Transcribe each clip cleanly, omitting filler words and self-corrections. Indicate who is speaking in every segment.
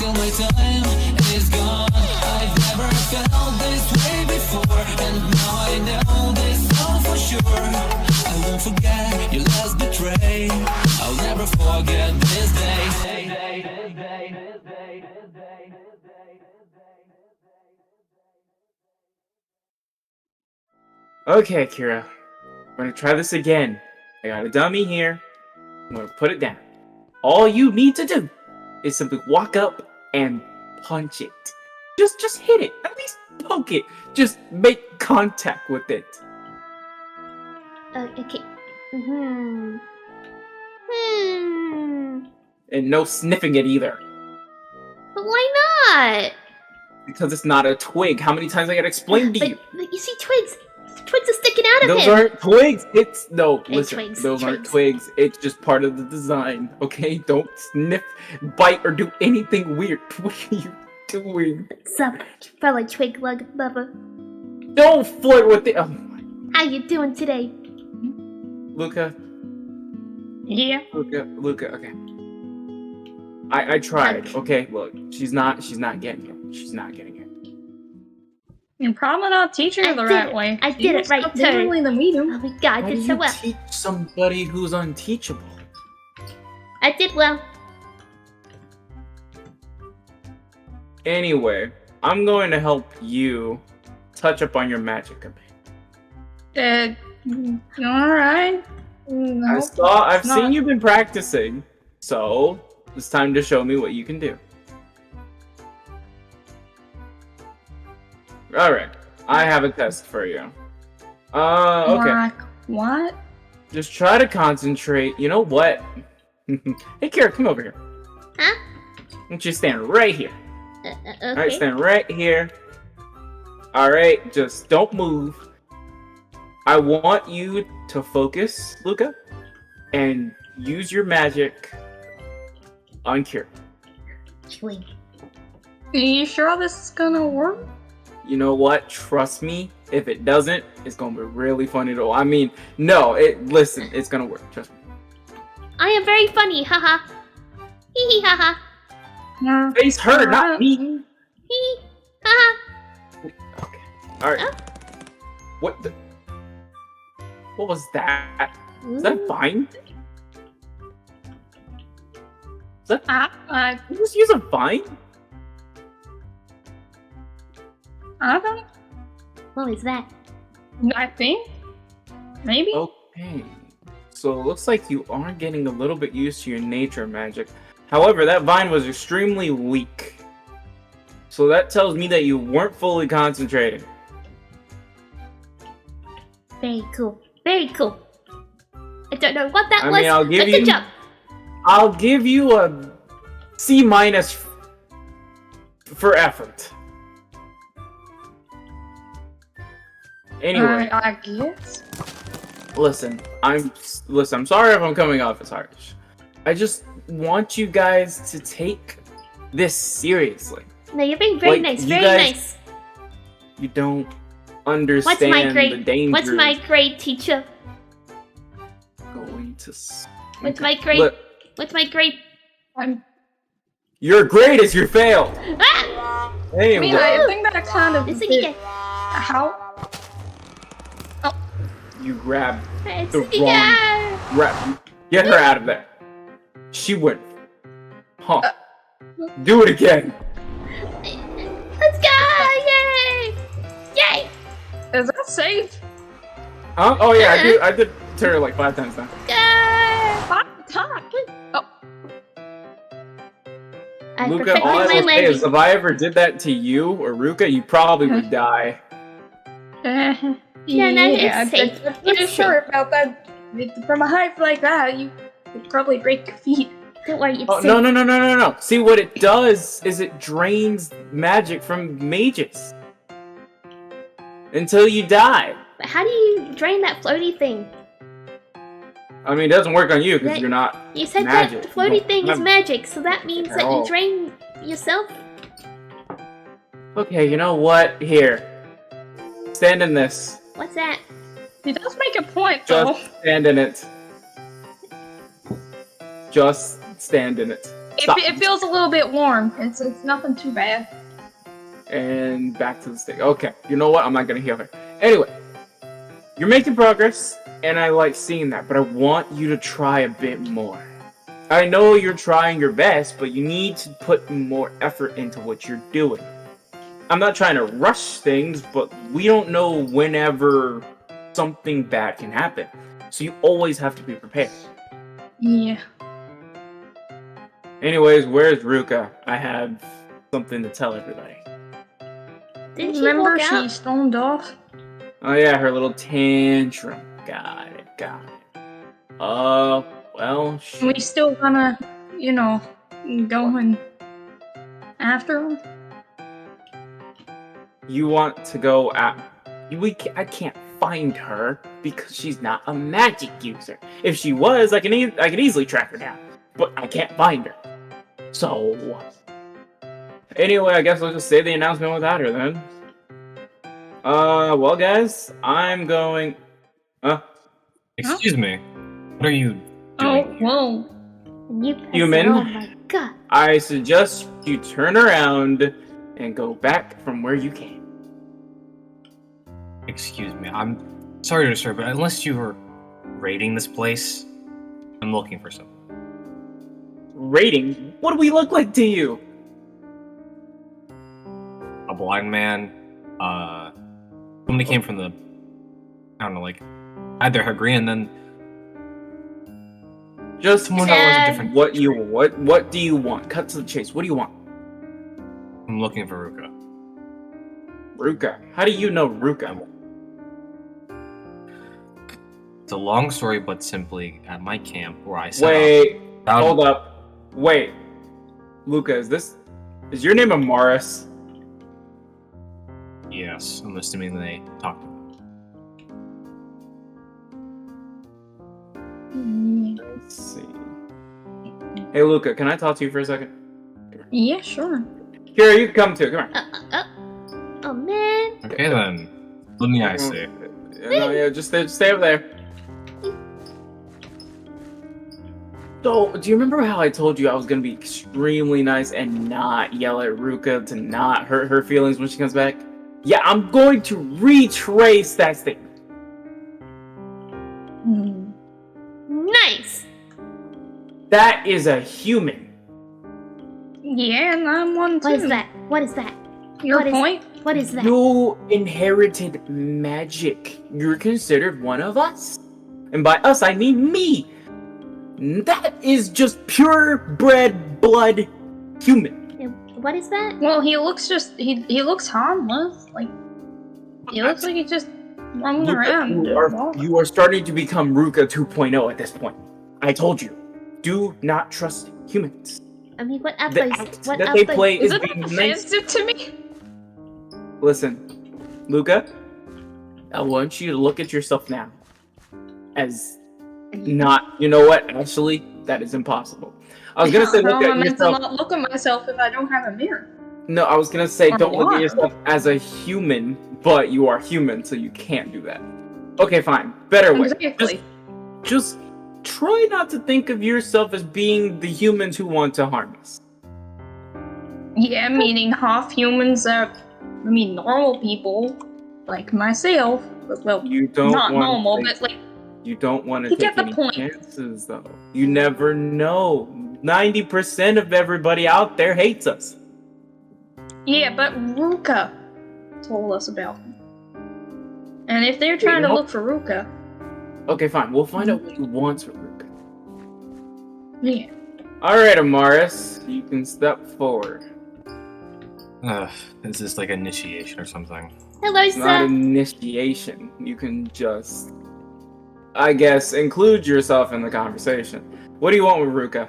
Speaker 1: till my time is gone. I've never felt this way before, and now I know this all for sure. I won't forget your last betray. I'll never forget this day.
Speaker 2: Okay, Kira. I'm gonna try this again. I got a dummy here. I'm gonna put it down. All you need to do is simply walk up and punch it. Just hit it. At least poke it. Just make contact with it.
Speaker 3: Okay.
Speaker 2: And no sniffing it either.
Speaker 3: But why not?
Speaker 2: Because it's not a twig. How many times I gotta explain to you?
Speaker 3: But you see twigs. Twigs are sticking out of
Speaker 2: Those
Speaker 3: him.
Speaker 2: aren't twigs. It's no.
Speaker 3: Hey,
Speaker 2: Listen,
Speaker 3: twigs,
Speaker 2: those aren't twigs. It's just part of the design. Okay, don't sniff, bite, or do anything weird. What are you doing?
Speaker 3: What's up, fellow twig lover?
Speaker 2: Don't flirt with it. Oh my.
Speaker 3: How you doing today?
Speaker 2: Luca.
Speaker 4: Yeah.
Speaker 2: Luca. Okay. I tried. Okay, look, she's not getting it. She's not getting it.
Speaker 4: You're probably not teaching her the right way.
Speaker 3: I did it right, too.
Speaker 4: Differently than we do.
Speaker 3: Oh my god, I did so well.
Speaker 2: Teach somebody who's unteachable.
Speaker 3: I did well.
Speaker 2: Anyway, I'm going to help you touch up on your magic a bit.
Speaker 4: Alright. No,
Speaker 2: I've seen you've been practicing, so it's time to show me what you can do. Alright, I have a test for you. Okay.
Speaker 4: Like, what?
Speaker 2: Just try to concentrate. You know what? Hey, Kira, come over here.
Speaker 3: Huh?
Speaker 2: Why don't you stand right here?
Speaker 3: Okay.
Speaker 2: Alright, stand right here. Alright, just don't move. I want you to focus, Luca, and use your magic on Kira.
Speaker 3: Twig.
Speaker 4: Are you sure this is gonna work?
Speaker 2: You know what? Trust me. If it doesn't, it's gonna be really funny to. I mean, no. Listen, it's gonna work. Trust me.
Speaker 3: I am very funny, haha. Hee hee haha.
Speaker 4: No.
Speaker 2: Face her, not me.
Speaker 3: Hee haha.
Speaker 2: Okay. All right.
Speaker 3: Oh.
Speaker 2: What the? What was that? Is that a vine? Is that?
Speaker 4: I
Speaker 2: Did you just use a vine?
Speaker 4: don't.
Speaker 3: What is that?
Speaker 4: I think. Maybe.
Speaker 2: Okay. So it looks like you are getting a little bit used to your nature magic. However, that vine was extremely weak. So that tells me that you weren't fully concentrating.
Speaker 3: Very cool. Very cool. I don't know what that was.
Speaker 2: I'll give
Speaker 3: but
Speaker 2: you.
Speaker 3: good job.
Speaker 2: I'll give you a C- for effort. Anyway,
Speaker 4: I guess.
Speaker 2: listen. I'm sorry if I'm coming off as harsh. I just want you guys to take this seriously.
Speaker 3: No, you're being very
Speaker 2: Like,
Speaker 3: nice.
Speaker 2: you
Speaker 3: Very
Speaker 2: guys-
Speaker 3: nice.
Speaker 2: You don't
Speaker 3: What's
Speaker 2: understand
Speaker 3: my
Speaker 2: the
Speaker 3: grade?
Speaker 2: dangers.
Speaker 3: What's my grade, teacher?
Speaker 2: Going to.
Speaker 3: What's my grade?
Speaker 2: Look,
Speaker 3: What's my grade?
Speaker 4: I'm.
Speaker 2: your grade is your fail.
Speaker 3: Ah!
Speaker 2: Anyway,
Speaker 4: I mean, I think that kind of.
Speaker 3: It's a
Speaker 4: did-
Speaker 3: giga.
Speaker 4: How?
Speaker 2: you grabbed
Speaker 3: It's
Speaker 2: the
Speaker 3: a giga.
Speaker 2: grab. Get her out of there. She went. Huh. Do it again.
Speaker 3: Let's go! Yay! Yay!
Speaker 4: Is that safe?
Speaker 2: Huh? Oh yeah, I did to her like 5 times now.
Speaker 3: Go!
Speaker 4: Talk.
Speaker 3: I
Speaker 2: Luca,
Speaker 3: perfected
Speaker 2: all I
Speaker 3: my
Speaker 2: will say is
Speaker 3: landing.
Speaker 2: if I ever did that to you or Ruka, you probably would die.
Speaker 3: Yeah, no, it's safe.
Speaker 4: I'm
Speaker 3: It's
Speaker 4: not sure about that. From a height like that, you would probably break your feet.
Speaker 3: Don't worry, it's
Speaker 2: Oh,
Speaker 3: safe.
Speaker 2: no. See, what it does is it drains magic from mages. Until you die.
Speaker 3: But how do you drain that floaty thing?
Speaker 2: I mean, it doesn't work on you because
Speaker 3: That-
Speaker 2: you're not.
Speaker 3: You said
Speaker 2: Magic.
Speaker 3: that the floaty
Speaker 2: You don't
Speaker 3: thing is
Speaker 2: have
Speaker 3: magic, so that means
Speaker 2: at
Speaker 3: that
Speaker 2: all.
Speaker 3: you drain yourself?
Speaker 2: Okay, you know what? Here. Stand in this.
Speaker 3: What's that?
Speaker 4: He does make a point, though.
Speaker 2: Just stand in it. Just stand in it. Stop.
Speaker 4: It feels a little bit warm. It's nothing too bad.
Speaker 2: And back to the stick. Okay, you know what? I'm not gonna heal her. Anyway, you're making progress, and I like seeing that, but I want you to try a bit more. I know you're trying your best, but you need to put more effort into what you're doing. I'm not trying to rush things, but we don't know whenever something bad can happen. So you always have to be prepared.
Speaker 4: Yeah.
Speaker 2: Anyways, where's Ruka? I have something to tell everybody.
Speaker 3: Didn't she
Speaker 4: Remember
Speaker 3: walk out?
Speaker 4: she stormed off?
Speaker 2: Oh yeah, her little tantrum. Got it. Well,
Speaker 4: We still gonna, you know, go and after him?
Speaker 2: you want to go at... I can't find her because she's not a magic user. If she was, I can easily track her down, but I can't find her. So... Anyway, I guess I'll just say the announcement without her then. Well guys, I'm going...
Speaker 5: Excuse me. What are you
Speaker 4: Oh,
Speaker 5: doing here?
Speaker 4: whoa.
Speaker 3: And you press
Speaker 2: Human.
Speaker 3: it. Oh my god.
Speaker 2: I suggest you turn around and go back from where you came.
Speaker 5: Excuse me. I'm sorry to disturb, but unless you were raiding this place, I'm looking for someone.
Speaker 2: Rating? What do we look like to you?
Speaker 5: A blind man, somebody came from the, I don't know, like, either her green and then
Speaker 2: Just
Speaker 5: someone
Speaker 2: tell
Speaker 5: that was a
Speaker 3: Dad.
Speaker 5: different
Speaker 2: what do you want? Cut to the chase. What do you want?
Speaker 5: I'm looking for Ruka.
Speaker 2: Ruka. How do you know Ruka?
Speaker 5: It's a long story, but simply at my camp where I set
Speaker 2: Wait,
Speaker 5: up.
Speaker 2: hold up. Wait. Luca, is your name Amaris?
Speaker 5: Yes, I'm assuming they talked about
Speaker 2: Let's see. Hey Luca, can I talk to you for a second?
Speaker 4: Yeah, sure.
Speaker 2: Here, you can come too. Come here.
Speaker 3: Oh man.
Speaker 5: it. Okay then. Let me I say.
Speaker 2: No, yeah, just stay over there. So, do you remember how I told you I was gonna be extremely nice and not yell at Ruka to not hurt her feelings when she comes back? Yeah, I'm going to retrace that statement.
Speaker 3: Nice.
Speaker 2: That is a human.
Speaker 4: Yeah, and I'm one too.
Speaker 3: What is that? What is that?
Speaker 4: Your
Speaker 3: What is-
Speaker 4: point?
Speaker 3: What is that?
Speaker 2: You inherited magic. You're considered one of us. And by us, I mean me. That is just purebred blood human.
Speaker 3: What is that?
Speaker 4: Well, he looks he looks harmless. Like he looks like he's just roaming around.
Speaker 2: You are starting to become Ruka 2.0 at this point. I told you. Do not trust humans.
Speaker 3: I mean, what
Speaker 2: The
Speaker 3: apples?
Speaker 2: act
Speaker 3: What
Speaker 2: that they
Speaker 3: apples?
Speaker 2: play
Speaker 4: Is
Speaker 2: is
Speaker 4: it
Speaker 2: being nice.
Speaker 4: offensive to me?
Speaker 2: Listen, Luca, I want you to look at yourself now as not, you know what, actually, that is impossible. I was gonna say
Speaker 4: How
Speaker 2: look
Speaker 4: am I
Speaker 2: at
Speaker 4: meant to
Speaker 2: yourself.
Speaker 4: not look at myself if I don't have a mirror?
Speaker 2: No, I was gonna say
Speaker 4: Or
Speaker 2: don't look at
Speaker 4: what?
Speaker 2: yourself as a human, but you are human, so you can't do that. Okay, fine. Better way.
Speaker 4: Exactly.
Speaker 2: Just try not to think of yourself as being the humans who want to harm us.
Speaker 4: Yeah, meaning half humans are, I mean, normal people like myself. But, well,
Speaker 2: You don't
Speaker 4: not
Speaker 2: want
Speaker 4: normal,
Speaker 2: to
Speaker 4: but like,
Speaker 2: You don't want to
Speaker 4: You
Speaker 2: take
Speaker 4: get the
Speaker 2: any
Speaker 4: point.
Speaker 2: chances, though. You never know. 90% of everybody out there hates us.
Speaker 4: yeah, but Ruka told us about him. And if they're trying to
Speaker 2: no.
Speaker 4: look for Ruka,
Speaker 2: Okay, fine. We'll find out what he wants from Ruka.
Speaker 4: yeah.
Speaker 2: Alright, Amaris. You can step forward.
Speaker 5: Is this like initiation or something?
Speaker 3: Hello,
Speaker 2: It's not
Speaker 3: sir.
Speaker 2: initiation. You can just, I guess, include yourself in the conversation. What do you want with Ruka?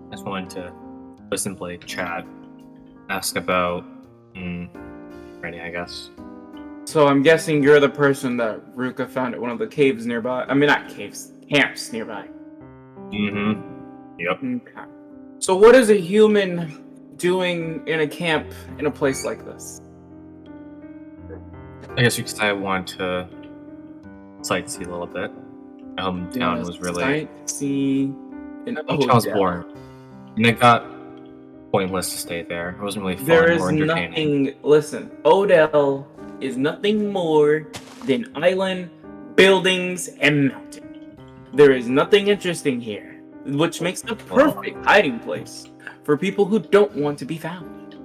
Speaker 5: I just wanted to listen, play, chat, ask about Rennie, I guess.
Speaker 2: So I'm guessing you're the person that Ruka found at one of the caves nearby. I mean, not caves, camps nearby.
Speaker 5: Mm-hmm. Yep.
Speaker 2: Okay. So what is a human doing in a camp in a place like this?
Speaker 5: I guess you could say I want to sightsee a little bit. My hometown was really...
Speaker 2: Sightsee in
Speaker 5: My hometown was
Speaker 2: Odell.
Speaker 5: boring. And it got pointless to stay there. It wasn't really fun
Speaker 2: There is
Speaker 5: or entertaining.
Speaker 2: nothing. Listen, Odell is nothing more than island, buildings, and mountain. There is nothing interesting here, which makes the perfect hiding place for people who don't want to be found.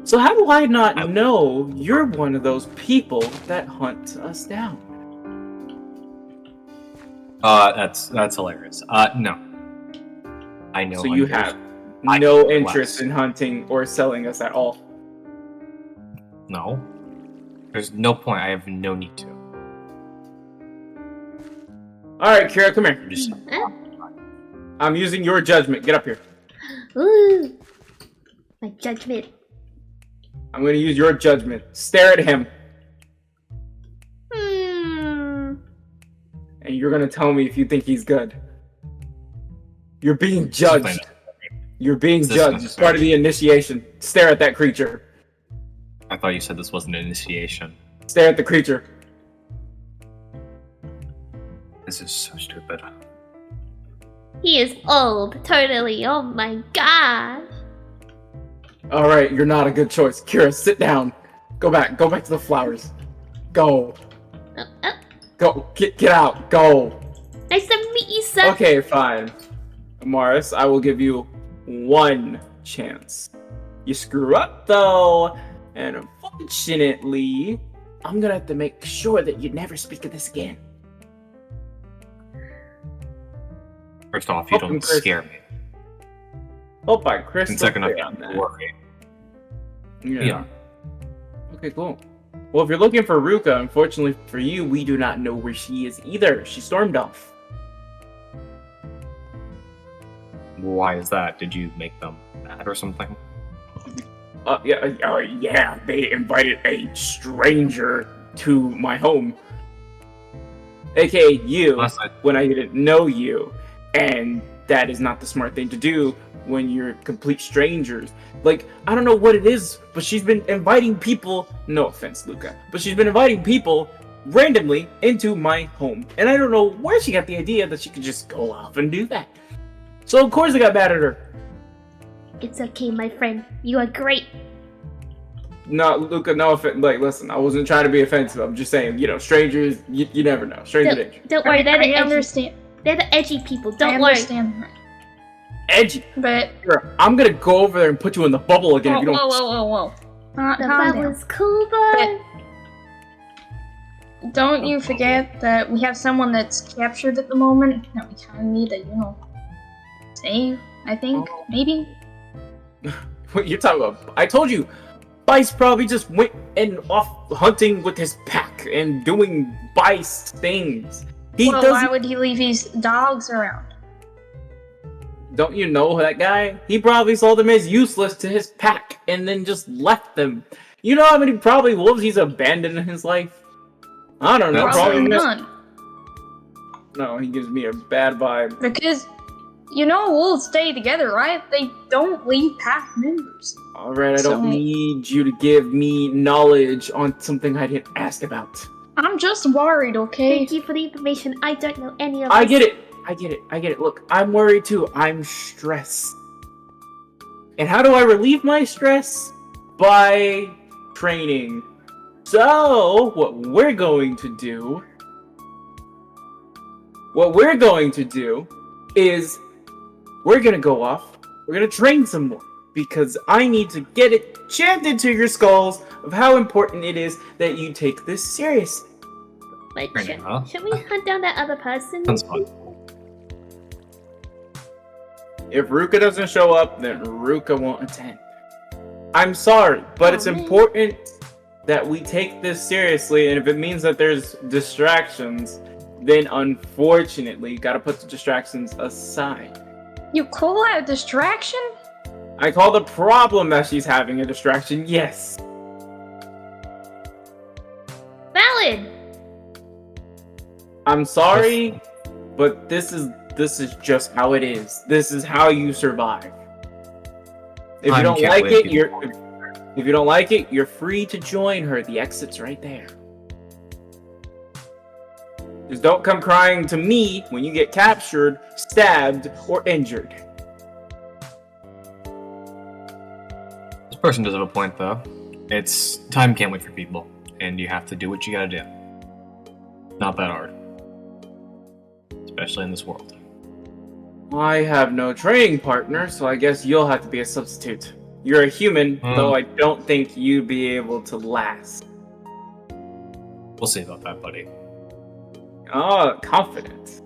Speaker 2: So how do I not know you're one of those people that hunt us down?
Speaker 5: That's hilarious. No. I know.
Speaker 2: So you
Speaker 5: hunters.
Speaker 2: have
Speaker 5: I
Speaker 2: no
Speaker 5: know
Speaker 2: interest
Speaker 5: less.
Speaker 2: in hunting or selling us at all.
Speaker 5: No. There's no point. I have no need to.
Speaker 2: Alright, Kira, come here.
Speaker 5: Just
Speaker 3: Huh?
Speaker 2: I'm using your judgment. Get up here.
Speaker 3: Ooh. My judgment.
Speaker 2: I'm gonna use your judgment. Stare at him.
Speaker 3: Hmm.
Speaker 2: And you're gonna tell me if you think he's good. You're being judged. You're being
Speaker 5: Is this
Speaker 2: judged. It's part of the initiation. Stare at that creature.
Speaker 5: I thought you said this wasn't an initiation.
Speaker 2: Stare at the creature.
Speaker 5: This is so stupid.
Speaker 3: He is old. Totally. Oh my gosh.
Speaker 2: Alright, you're not a good choice. Kira, sit down. Go back to the flowers. Go. Go. Get out. Go.
Speaker 3: Nice to meet you, sir.
Speaker 2: Okay, fine. Morris, I will give you one chance. You screw up, though, and unfortunately, I'm gonna have to make sure that you never speak of this again.
Speaker 5: First off, you
Speaker 2: Welcome,
Speaker 5: don't
Speaker 2: Chris.
Speaker 5: scare me.
Speaker 2: Oh, by Chris.
Speaker 5: And second off, you
Speaker 2: on
Speaker 5: don't
Speaker 2: that.
Speaker 5: worry.
Speaker 2: Yeah.
Speaker 5: Yeah.
Speaker 2: Okay, cool. Well, if you're looking for Ruka, unfortunately for you, we do not know where she is either. She stormed off.
Speaker 5: Why is that? Did you make them mad or something?
Speaker 2: Yeah, they invited a stranger to my home. AKA you,
Speaker 5: Unless I-
Speaker 2: when I didn't know you. And that is not the smart thing to do when you're complete strangers. Like, I don't know what it is, but she's been inviting people, no offense, Luca, but she's been inviting people randomly into my home. And I don't know where she got the idea that she could just go off and do that. So of course I got mad at her.
Speaker 3: It's okay, my friend. You are great.
Speaker 2: No, Luca, no offense. Like, listen, I wasn't trying to be offensive. I'm just saying, strangers, you never know. Stranger danger.
Speaker 3: Don't worry, they're the
Speaker 4: I
Speaker 3: edgy.
Speaker 4: understand.
Speaker 3: They're the edgy people.
Speaker 4: I
Speaker 3: Don't worry.
Speaker 4: understand that.
Speaker 2: Edgy.
Speaker 4: But
Speaker 2: Here, I'm gonna go over there and put you in the bubble again if you don't.
Speaker 4: whoa.
Speaker 3: The
Speaker 4: Calm down.
Speaker 3: was cool, but
Speaker 4: Don't you forget that we have someone that's captured at the moment that we kind of need to, save, I think,
Speaker 2: Oh.
Speaker 4: maybe?
Speaker 2: What you're talking about? I told you, Bice probably just went and off hunting with his pack and doing Bice things. He
Speaker 4: Well,
Speaker 2: doesn't.
Speaker 4: why would he leave his dogs around?
Speaker 2: Don't you know that guy? He probably saw them as useless to his pack and then just left them. You know how many probably wolves he's abandoned in his life? I don't know.
Speaker 5: That's
Speaker 2: Probably
Speaker 4: Probably
Speaker 2: not.
Speaker 4: none.
Speaker 2: No, he gives me a bad vibe.
Speaker 4: Because, wolves stay together, right? They don't leave pack members.
Speaker 2: Alright, I don't
Speaker 4: So-
Speaker 2: need you to give me knowledge on something I didn't ask about.
Speaker 4: I'm just worried, okay?
Speaker 3: thank you for the information. I don't know any of
Speaker 2: I
Speaker 3: this.
Speaker 2: get it. I get it. Look, I'm worried too. I'm stressed. And how do I relieve my stress? By training. So, what we're going to do is we're going to go off. We're going to train some more. Because I need to get it jammed into your skulls of how important it is that you take this seriously.
Speaker 3: But
Speaker 5: Training, huh?
Speaker 3: should we hunt down that other person?
Speaker 5: Sounds fun.
Speaker 2: If Ruka doesn't show up, then Ruka won't attend. I'm sorry, but it's
Speaker 3: man.
Speaker 2: important that we take this seriously, and if it means that there's distractions, then unfortunately, you gotta put the distractions aside.
Speaker 4: You call that a distraction?
Speaker 2: I call the problem that she's having a distraction, yes.
Speaker 3: Valid.
Speaker 2: I'm sorry, but this is just how it is. This is how you survive. If you
Speaker 5: Time
Speaker 2: don't
Speaker 5: can't
Speaker 2: like
Speaker 5: wait,
Speaker 2: it,
Speaker 5: people.
Speaker 2: if you don't like it, you're free to join her. The exit's right there. Just don't come crying to me when you get captured, stabbed, or injured.
Speaker 5: This person does have a point, though. It's time can't wait for people, and you have to do what you gotta do. Not that hard. Especially in this world.
Speaker 2: I have no training partner, so I guess you'll have to be a substitute. You're a human, though I don't think you'd be able to last.
Speaker 5: We'll see about that, buddy.
Speaker 2: Oh, confidence.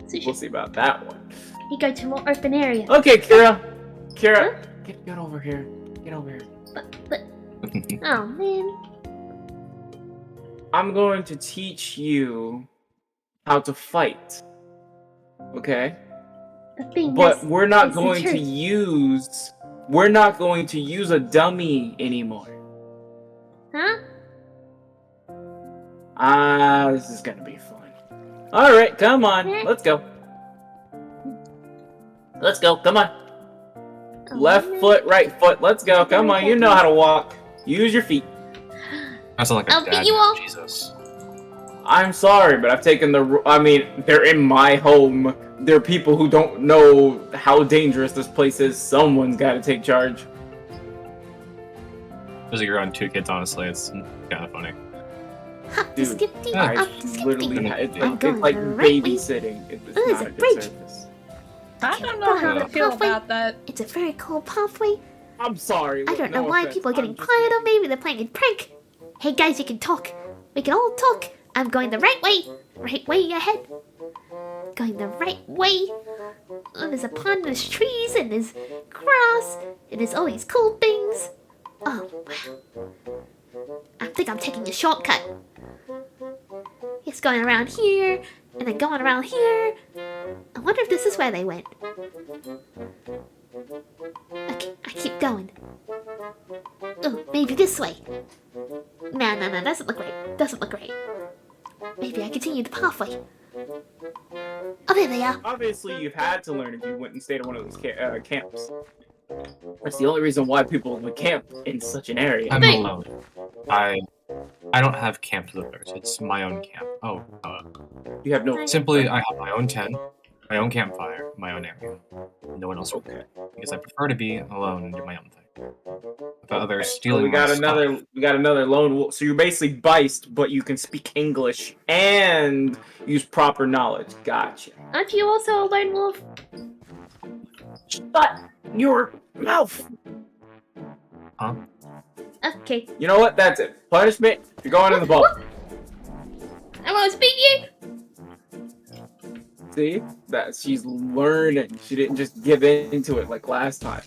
Speaker 3: So you
Speaker 2: We'll see about that one.
Speaker 3: go to a more open area.
Speaker 2: Okay, Kira. Kira, get over here. Get over here.
Speaker 3: But oh man.
Speaker 2: I'm going to teach you how to fight. Okay?
Speaker 3: The thing
Speaker 2: But
Speaker 3: is,
Speaker 2: we're not
Speaker 3: it's the
Speaker 2: going to
Speaker 3: truth.
Speaker 2: use a dummy anymore.
Speaker 3: Huh?
Speaker 2: This is gonna be fun. Alright, come on.
Speaker 3: Eh?
Speaker 2: Let's go. Let's go, come on.
Speaker 3: Oh,
Speaker 2: Left
Speaker 3: man.
Speaker 2: foot, right foot. Let's go. Come on, you know how to walk. Use your feet.
Speaker 5: I sound like a
Speaker 3: I'll beat
Speaker 5: dad.
Speaker 3: you all.
Speaker 5: Jesus.
Speaker 2: I'm sorry, but I've taken they're in my home. There are people who don't know how dangerous this place is. Someone's gotta take charge.
Speaker 5: There's your own 2 kids, honestly. It's kind of funny.
Speaker 3: Hop
Speaker 2: Dude,
Speaker 3: to Skipty,
Speaker 2: I
Speaker 3: up to Skipty.
Speaker 2: literally,
Speaker 3: I'm
Speaker 2: it's
Speaker 3: going
Speaker 2: like
Speaker 3: the right way.
Speaker 2: babysitting. It's
Speaker 3: Ooh,
Speaker 2: not
Speaker 3: there's
Speaker 2: a
Speaker 3: a
Speaker 2: good
Speaker 3: bridge.
Speaker 2: service.
Speaker 4: I don't know how to feel about that.
Speaker 3: It's a very cool pathway.
Speaker 2: I'm sorry.
Speaker 3: I don't know
Speaker 2: no
Speaker 3: why
Speaker 2: offense.
Speaker 3: people are getting
Speaker 2: I'm just
Speaker 3: quiet on
Speaker 2: kidding.
Speaker 3: me. They're playing a prank. Hey guys, you can talk. We can all talk. I'm going the right way. Right way ahead. Going the right way. Oh, there's a pond, there's trees, and there's grass, and there's all these cool things. Oh, wow. I think I'm taking a shortcut. It's going around here, and then going around here. I wonder if this is where they went. Okay, I keep going. Oh, maybe this way. No, doesn't look right. Doesn't look right. Maybe I continue the pathway. Oh, there they are.
Speaker 2: Obviously, you've had to learn if you went and stayed at one of those camps. That's the only reason why people would camp in such an area.
Speaker 5: I'm
Speaker 3: Wait.
Speaker 5: alone. I don't have camp with others. It's my own camp. Oh,
Speaker 2: You have no.
Speaker 5: simply I have my own tent, my own campfire, my own area. No one else will
Speaker 2: Okay.
Speaker 5: because I prefer to be alone and do my own thing. Without others
Speaker 2: So
Speaker 5: stealing
Speaker 2: we got
Speaker 5: my
Speaker 2: another.
Speaker 5: stuff.
Speaker 2: We got another lone wolf. So you're basically Beist, but you can speak English and use proper knowledge. Gotcha.
Speaker 3: Aren't you also a lone wolf?
Speaker 2: Shut your mouth.
Speaker 5: Huh?
Speaker 3: Okay.
Speaker 2: You know what? That's it. Punishment. You're going in the ball.
Speaker 3: I almost beat you.
Speaker 2: See? That she's learning. She didn't just give into it like last time.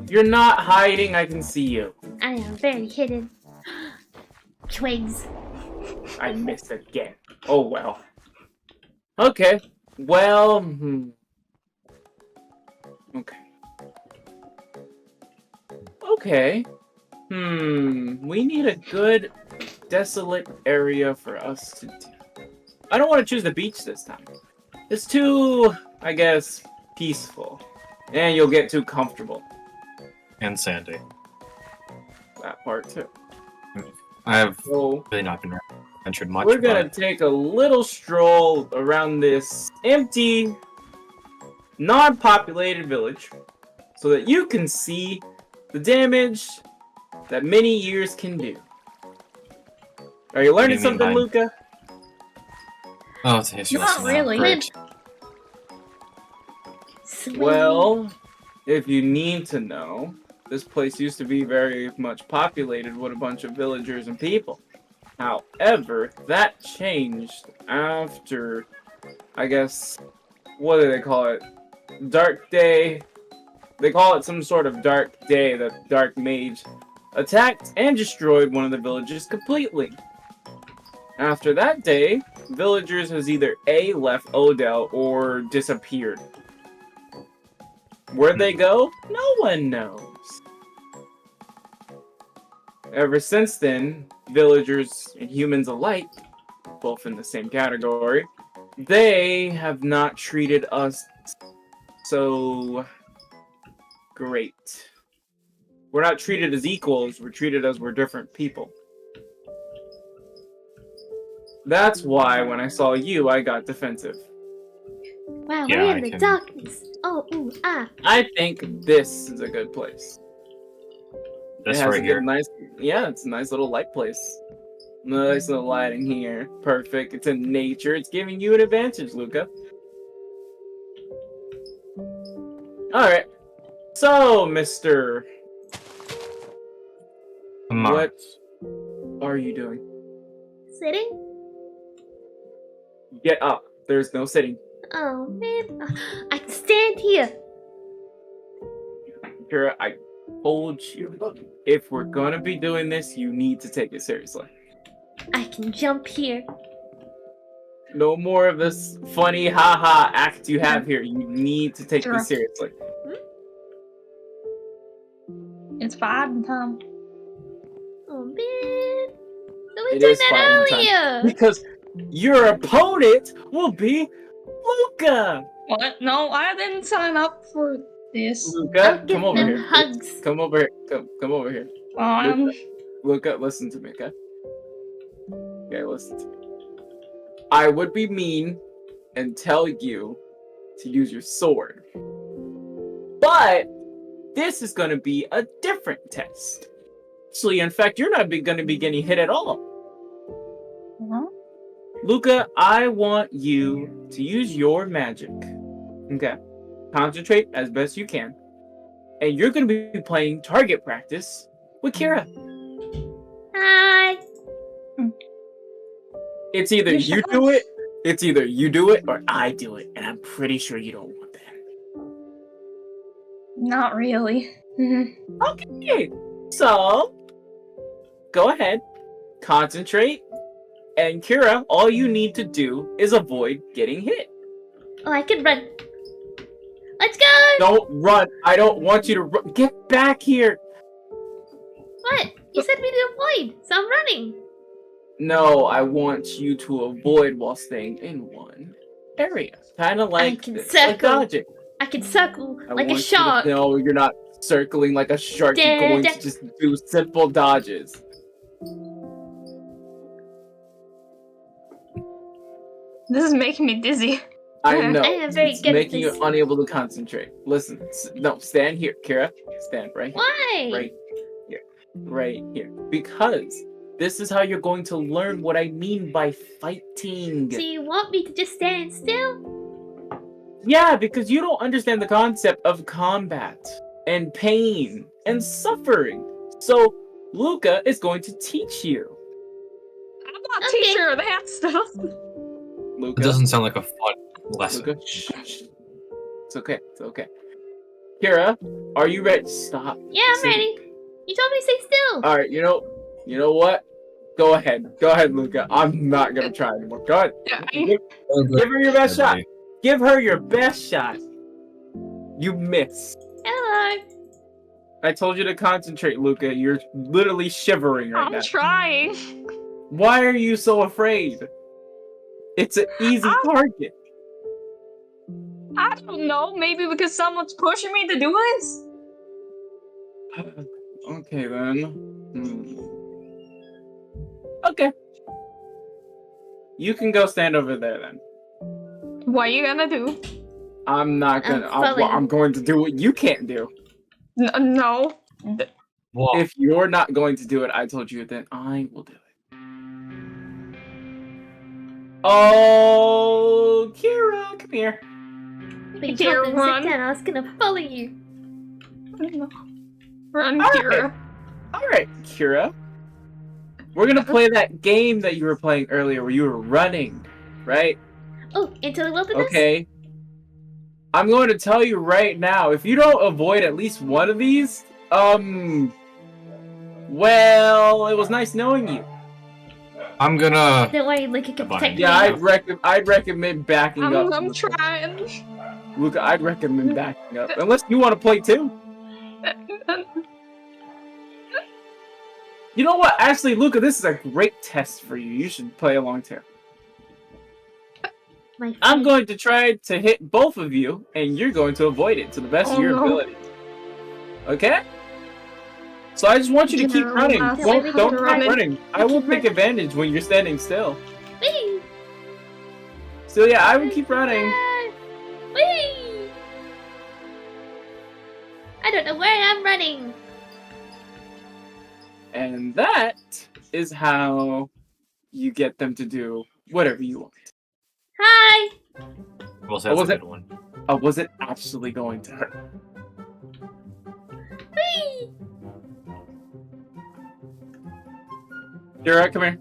Speaker 2: You're not hiding. I can see you.
Speaker 3: I am very hidden. Twigs.
Speaker 2: I missed again. Oh well. Okay. Well. Okay. Okay. We need a good desolate area for us to do. I don't want to choose the beach this time. It's too, I guess, peaceful. And you'll get too comfortable.
Speaker 5: And Sandy.
Speaker 2: That part too.
Speaker 5: I have
Speaker 2: So
Speaker 5: really not been ventured much.
Speaker 2: we're gonna
Speaker 5: but
Speaker 2: take a little stroll around this empty, non-populated village so that you can see the damage that many years can do. Are you learning
Speaker 5: mean
Speaker 2: something,
Speaker 5: by-
Speaker 2: Luca?
Speaker 5: Oh, it's a history
Speaker 4: Not
Speaker 5: lesson now.
Speaker 4: really.
Speaker 5: Great.
Speaker 3: Swing.
Speaker 2: Well, if you need to know, this place used to be very much populated with a bunch of villagers and people. However, that changed after, I guess, what do they call it? Dark Day. They call it some sort of dark day that Dark Mage attacked and destroyed one of the villages completely. After that day, villagers has either A, left Odell or disappeared. Where'd they go? No one knows. Ever since then, villagers and humans alike, both in the same category, they have not treated us so great. we're not treated as equals. We're treated as we're different people. That's why when I saw you, I got defensive.
Speaker 3: Wow,
Speaker 5: Yeah,
Speaker 3: we're
Speaker 5: I
Speaker 3: in the
Speaker 5: can-
Speaker 3: darkness. Oh, ooh, ah.
Speaker 2: I think this is a good place.
Speaker 5: This
Speaker 2: it has
Speaker 5: right
Speaker 2: a
Speaker 5: here.
Speaker 2: good, nice, yeah, it's a nice little light place. Nice little lighting here. Perfect. It's in nature. It's giving you an advantage, Luca. Alright. So, Mr. What are you doing?
Speaker 3: Sitting?
Speaker 2: Get up. There's no sitting.
Speaker 3: Oh, man. I can stand here.
Speaker 2: Kira, I told you. If we're gonna be doing this, you need to take it seriously.
Speaker 3: I can jump here.
Speaker 2: No more of this funny haha act you have here. You need to take
Speaker 4: Sure.
Speaker 2: this seriously.
Speaker 4: It's fighting time.
Speaker 3: Oh, man. So we
Speaker 2: It
Speaker 3: did
Speaker 2: is
Speaker 3: that
Speaker 2: fighting time.
Speaker 3: earlier.
Speaker 2: Because your opponent will be Luca.
Speaker 4: What? No, I didn't sign up for this.
Speaker 2: Luca,
Speaker 3: I'll give
Speaker 2: come over
Speaker 3: them
Speaker 2: here.
Speaker 3: hugs.
Speaker 2: Come over here. Come over here.
Speaker 4: Um,
Speaker 2: Luca, listen to me, okay? Okay, listen to me. I would be mean and tell you to use your sword. But this is going to be a different test. Actually, in fact, you're not going to be getting hit at all.
Speaker 4: huh?
Speaker 2: Luca, I want you to use your magic. Okay. Concentrate as best you can. And you're going to be playing target practice with Kira.
Speaker 3: Hi.
Speaker 2: It's either
Speaker 4: You
Speaker 2: you
Speaker 4: shut
Speaker 2: do
Speaker 4: up.
Speaker 2: it, it's either you do it or I do it. And I'm pretty sure you don't want that.
Speaker 4: Not really.
Speaker 2: Okay. So, go ahead. Concentrate. And Kira, all you need to do is avoid getting hit.
Speaker 3: Oh, I can run. Let's go.
Speaker 2: Don't run. I don't want you to run. Get back here.
Speaker 3: What? You said me to avoid, so I'm running.
Speaker 2: No, I want you to avoid while staying in one area. Kind of like
Speaker 3: can
Speaker 2: this, like
Speaker 3: circle.
Speaker 2: dodging.
Speaker 3: I can circle
Speaker 2: I
Speaker 3: like a
Speaker 2: want
Speaker 3: shark.
Speaker 2: You to, no, you're not circling like a shark. You're going to just do simple dodges.
Speaker 4: This is making me dizzy.
Speaker 2: I know.
Speaker 3: I am very
Speaker 2: It's
Speaker 3: good at
Speaker 2: making
Speaker 3: this.
Speaker 2: you unable to concentrate. Listen, no, stand here, Kira. Stand right here.
Speaker 3: Why?
Speaker 2: Right here. Right here. Because this is how you're going to learn what I mean by fighting.
Speaker 3: So you want me to just stand still?
Speaker 2: Yeah, because you don't understand the concept of combat and pain and suffering. So Luca is going to teach you.
Speaker 4: I'm not
Speaker 3: Okay.
Speaker 4: teacher of that stuff.
Speaker 2: Luca,
Speaker 5: It doesn't sound like a fun lesson.
Speaker 2: Luca, shh. It's okay. It's okay. Kira, are you ready? Stop.
Speaker 3: Yeah, I'm
Speaker 2: Sit.
Speaker 3: ready. You told me to stay still.
Speaker 2: All right. You know what? Go ahead. Go ahead, Luca. I'm not gonna try anymore. Go ahead. Give her your best shot. Give her your best shot. You missed.
Speaker 3: Hello.
Speaker 2: I told you to concentrate, Luca. You're literally shivering right now.
Speaker 4: I'm trying.
Speaker 2: Why are you so afraid? It's an easy target.
Speaker 4: I don't know. Maybe because someone's pushing me to do this.
Speaker 2: Okay then. Okay. You can go stand over there then.
Speaker 4: What are you gonna do?
Speaker 2: I'm not
Speaker 3: I'm
Speaker 2: gonna.
Speaker 3: following.
Speaker 2: I'm going to do what you can't do.
Speaker 4: No.
Speaker 5: Whoa.
Speaker 2: If you're not going to do it, I told you, then I will do it. Oh, Kira, come here.
Speaker 3: But you
Speaker 4: Here,
Speaker 3: told me to
Speaker 4: run.
Speaker 3: sit down. I was gonna follow you.
Speaker 4: Run,
Speaker 2: All
Speaker 4: Kira.
Speaker 2: All right, Kira. We're gonna play that game that you were playing earlier, where you were running, right?
Speaker 3: Oh, into the wilderness?
Speaker 2: Okay. I'm going to tell you right now, if you don't avoid at least one of these, well, it was nice knowing you.
Speaker 5: I'm gonna.
Speaker 3: Don't worry, Luca can
Speaker 5: Bye.
Speaker 3: protect
Speaker 2: Yeah,
Speaker 3: me.
Speaker 2: I'd recommend backing up.
Speaker 4: I'm
Speaker 2: Luca.
Speaker 4: trying.
Speaker 2: Luca, I'd recommend backing up. Unless you want to play too. You know what? Actually, Luca, this is a great test for you. You should play along too.
Speaker 3: My
Speaker 2: I'm
Speaker 3: friend.
Speaker 2: going to try to hit both of you, and you're going to avoid it to the best of
Speaker 4: Oh,
Speaker 2: your
Speaker 4: no.
Speaker 2: ability. Okay? So I just want you to keep
Speaker 4: No,
Speaker 2: running.
Speaker 4: I'll
Speaker 2: Don't
Speaker 3: keep
Speaker 2: stop
Speaker 4: running.
Speaker 2: running. I will
Speaker 3: keep
Speaker 2: take advantage when you're standing still.
Speaker 3: Whee!
Speaker 2: So yeah, I would keep running.
Speaker 3: Whee! I don't know where I'm running.
Speaker 2: And that is how you get them to do whatever you want.
Speaker 3: Hi.
Speaker 5: Well, so
Speaker 2: Oh,
Speaker 5: that's
Speaker 2: was
Speaker 5: a
Speaker 2: it?
Speaker 5: good one.
Speaker 2: Oh, was it actually going to hurt?
Speaker 3: Whee!
Speaker 2: Kira, come here.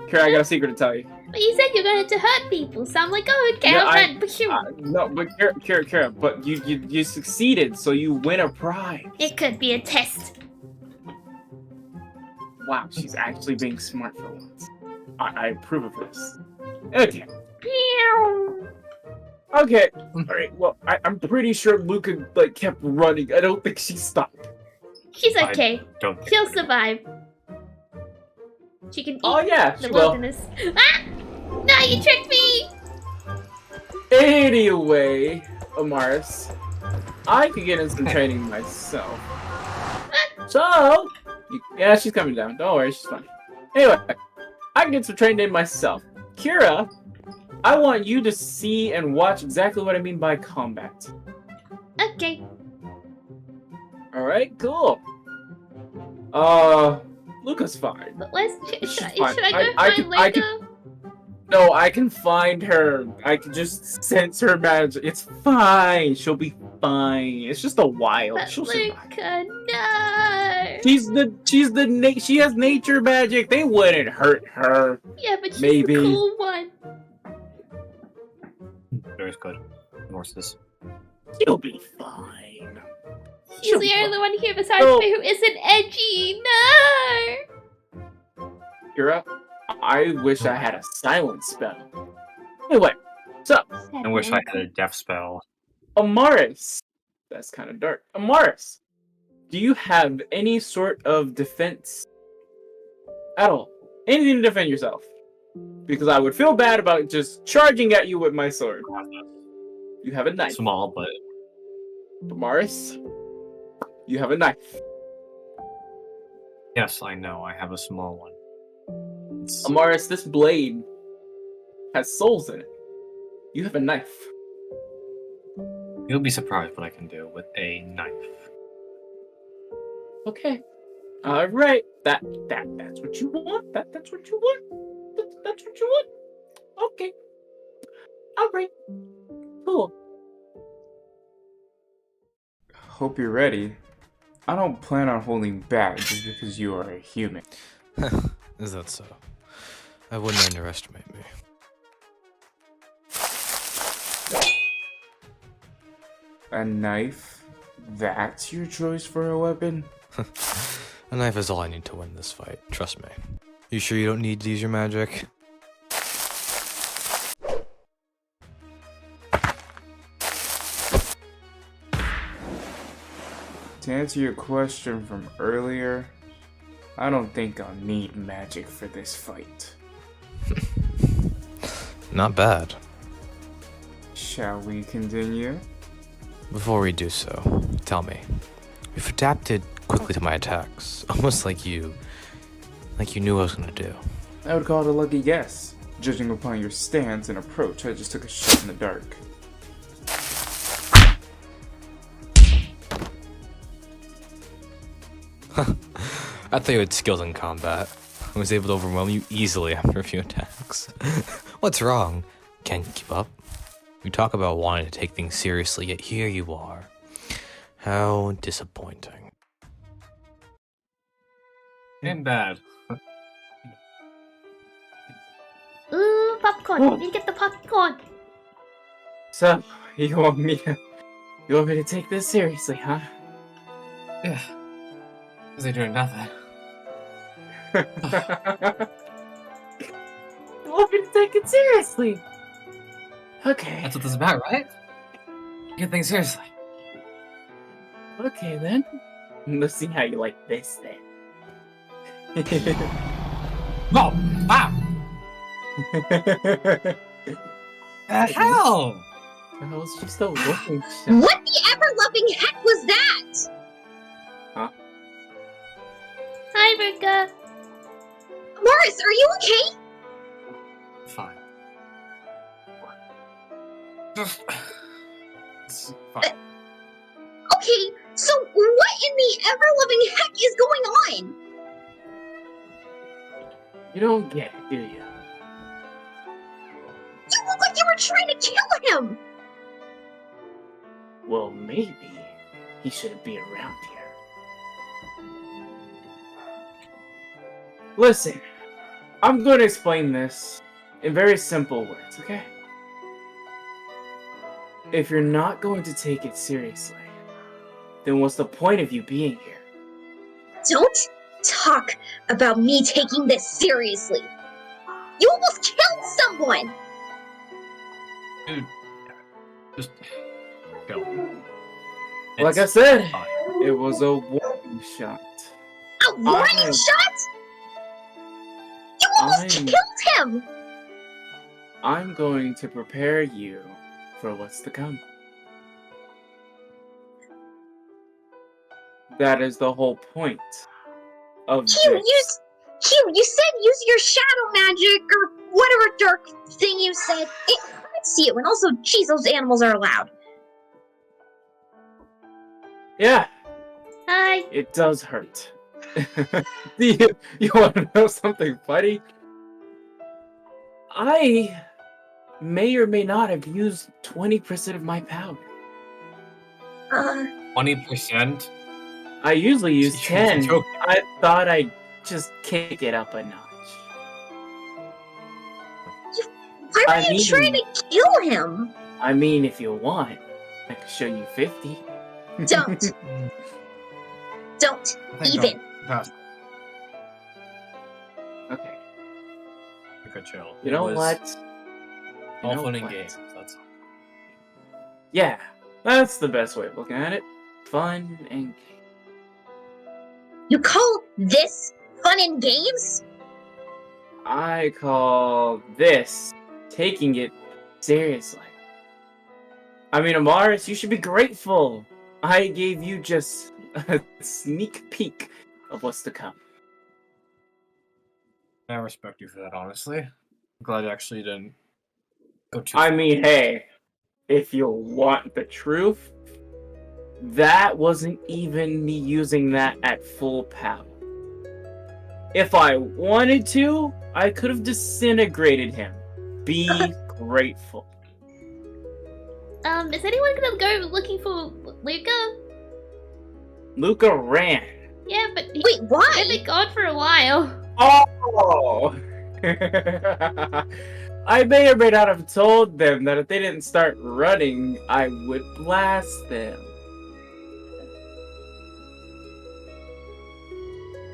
Speaker 2: Kira, I got a secret to tell you.
Speaker 3: But you said you're going to hurt people, so I'm like, oh, okay,
Speaker 2: Yeah,
Speaker 3: I'll run. But you,
Speaker 2: No, but Kira, but you succeeded, so you win a prize.
Speaker 3: it could be a test.
Speaker 2: Wow, she's actually being smart for once. I approve of this. Okay.
Speaker 3: Meow.
Speaker 2: Okay. Alright, well, I'm pretty sure Luca, like, kept running. I don't think she stopped.
Speaker 3: She's
Speaker 5: I
Speaker 3: okay.
Speaker 5: Don't think
Speaker 3: She'll
Speaker 5: so.
Speaker 3: survive. She can eat
Speaker 2: Oh, yeah,
Speaker 3: the
Speaker 2: she will.
Speaker 3: wilderness. Ah! No, you tricked me!
Speaker 2: Anyway, Amaris, I could get in some training myself. So, yeah, she's coming down. Don't worry, she's fine. Anyway, I can get some training in myself. Kira, I want you to see and watch exactly what I mean by combat.
Speaker 3: Okay.
Speaker 2: Alright, cool. Luca's fine.
Speaker 3: But where's...
Speaker 2: She's
Speaker 3: Should
Speaker 2: fine.
Speaker 3: I go
Speaker 2: I
Speaker 3: find
Speaker 2: can-
Speaker 3: Luca?
Speaker 2: No, I can find her. I can just sense her magic. It's fine. She'll be fine. It's just a while.
Speaker 3: But
Speaker 2: She'll survive.
Speaker 3: Luca, no!
Speaker 2: She has nature magic. They wouldn't hurt her.
Speaker 3: Yeah, but she's
Speaker 2: Maybe.
Speaker 3: the cool one.
Speaker 5: Very good. Horses.
Speaker 2: She'll be fine.
Speaker 3: She's
Speaker 2: She'll
Speaker 3: the
Speaker 2: be
Speaker 3: only one here besides
Speaker 2: No.
Speaker 3: me who isn't edgy. No!
Speaker 2: Kira, I wish I had a silent spell. Anyway, so
Speaker 5: I wish I had a death spell.
Speaker 2: Amaris. That's kind of dark. Amaris, do you have any sort of defense at all? Anything to defend yourself? Because I would feel bad about just charging at you with my sword. You have a knife.
Speaker 5: Small, but
Speaker 2: Amaris, you have a knife.
Speaker 5: yes, I know. I have a small one. It's,
Speaker 2: Amaris, this blade has souls in it. You have a knife.
Speaker 5: you'll be surprised what I can do with a knife.
Speaker 2: Okay. Alright. That's what you want. That's what you want. That's what you want. Okay. Alright. Cool. Hope you're ready. I don't plan on holding back just because you are a human.
Speaker 6: Is that so? I wouldn't underestimate me.
Speaker 2: A knife? That's your choice for a weapon?
Speaker 6: A knife is all I need to win this fight, trust me. You sure you don't need to use your magic?
Speaker 2: To answer your question from earlier, I don't think I'll need magic for this fight.
Speaker 6: Not bad.
Speaker 2: Shall we continue?
Speaker 6: Before we do so, tell me. You've adapted quickly to my attacks, almost like you knew what I was gonna do.
Speaker 2: I would call it a lucky guess. Judging upon your stance and approach, I just took a shot in the dark.
Speaker 6: I thought you had skills in combat. I was able to overwhelm you easily after a few attacks. What's wrong? Can't you keep up? You talk about wanting to take things seriously, yet here you are. How disappointing.
Speaker 5: And bad.
Speaker 3: Ooh, popcorn.
Speaker 2: Oh.
Speaker 3: You get the popcorn.
Speaker 2: So, you want me to take this seriously, huh?
Speaker 5: Yeah. Because they're doing nothing.
Speaker 2: You want me to take it seriously? Okay.
Speaker 5: That's what this is about, right? Get things seriously.
Speaker 2: Okay then. Let's see how you like this then.
Speaker 5: Whoa! Wow! The hell?
Speaker 2: That was just a looking shot.
Speaker 7: What the ever-loving heck was that?
Speaker 3: Bye, Ruka.
Speaker 7: Morris, are you okay?
Speaker 5: Fine. It's fine.
Speaker 7: Okay, so what in the ever-loving heck is going on?
Speaker 2: You don't get it, do you?
Speaker 7: You look like you were trying to kill him!
Speaker 2: Well, maybe he shouldn't be around here. Listen, I'm going to explain this in very simple words, okay? If you're not going to take it seriously, then what's the point of you being here?
Speaker 7: Don't talk about me taking this seriously. You almost killed someone!
Speaker 5: Dude, just go.
Speaker 2: Like I
Speaker 5: It's
Speaker 2: said,
Speaker 5: fine.
Speaker 2: it was a warning shot.
Speaker 7: A warning
Speaker 2: I'm-
Speaker 7: shot? You almost
Speaker 2: I'm-
Speaker 7: killed him!
Speaker 2: I'm going to prepare you for what's to come. That is the whole point of
Speaker 7: Hugh,
Speaker 2: this.
Speaker 7: you said use your shadow magic or whatever dark thing you said. It hurts you, and also, geez, those animals are allowed.
Speaker 2: Yeah,
Speaker 3: Hi.
Speaker 2: it does hurt. you want to know something funny? I may or may not have used 20% of my power.
Speaker 5: 20%?
Speaker 2: I usually use
Speaker 5: You're
Speaker 2: 10.
Speaker 5: joking.
Speaker 2: I thought I'd just kick it up a notch.
Speaker 7: Why were
Speaker 2: I
Speaker 7: you
Speaker 2: mean-
Speaker 7: trying to kill him?
Speaker 2: I mean, if you want, I could show you 50.
Speaker 7: Don't. Don't
Speaker 5: I think
Speaker 7: even.
Speaker 5: I'll pass.
Speaker 2: Okay.
Speaker 5: I could chill.
Speaker 2: You know
Speaker 5: It was
Speaker 2: what? You
Speaker 5: All
Speaker 2: know
Speaker 5: fun and
Speaker 2: what?
Speaker 5: games. That's all.
Speaker 2: Yeah, that's the best way of looking at it. Fun and games.
Speaker 7: You call this fun and games?
Speaker 2: I call this taking it seriously. I mean, Amaris, you should be grateful. I gave you just a sneak peek of what's to come.
Speaker 5: I respect you for that, honestly. I'm glad you actually didn't go too
Speaker 2: I
Speaker 5: far.
Speaker 2: mean, hey, if you want the truth, that wasn't even me using that at full power. If I wanted to, I could have disintegrated him. Be grateful.
Speaker 3: Is anyone gonna go looking for Luca?
Speaker 2: Luca ran.
Speaker 3: Yeah, but he's
Speaker 7: Wait, why?
Speaker 3: been gone for a while.
Speaker 2: Oh! I may or may not have told them that if they didn't start running, I would blast them.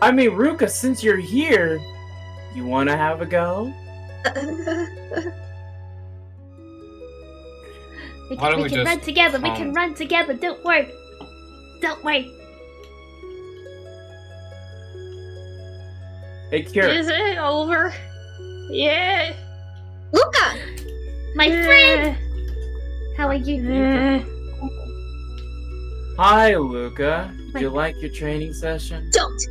Speaker 2: I mean, Ruka, since you're here, you want to have a go?
Speaker 3: We
Speaker 5: Why
Speaker 3: can,
Speaker 5: don't
Speaker 3: we
Speaker 5: we
Speaker 3: can
Speaker 5: just
Speaker 3: run together. We
Speaker 5: calm-
Speaker 3: can run together. Don't worry. Don't worry.
Speaker 2: Hey, Kira.
Speaker 4: Is it over? Yeah.
Speaker 7: Luca!
Speaker 3: My friend. How are you, Luca?
Speaker 2: Hi, Luca. Did
Speaker 3: Wait.
Speaker 2: you like your training session?
Speaker 7: Don't!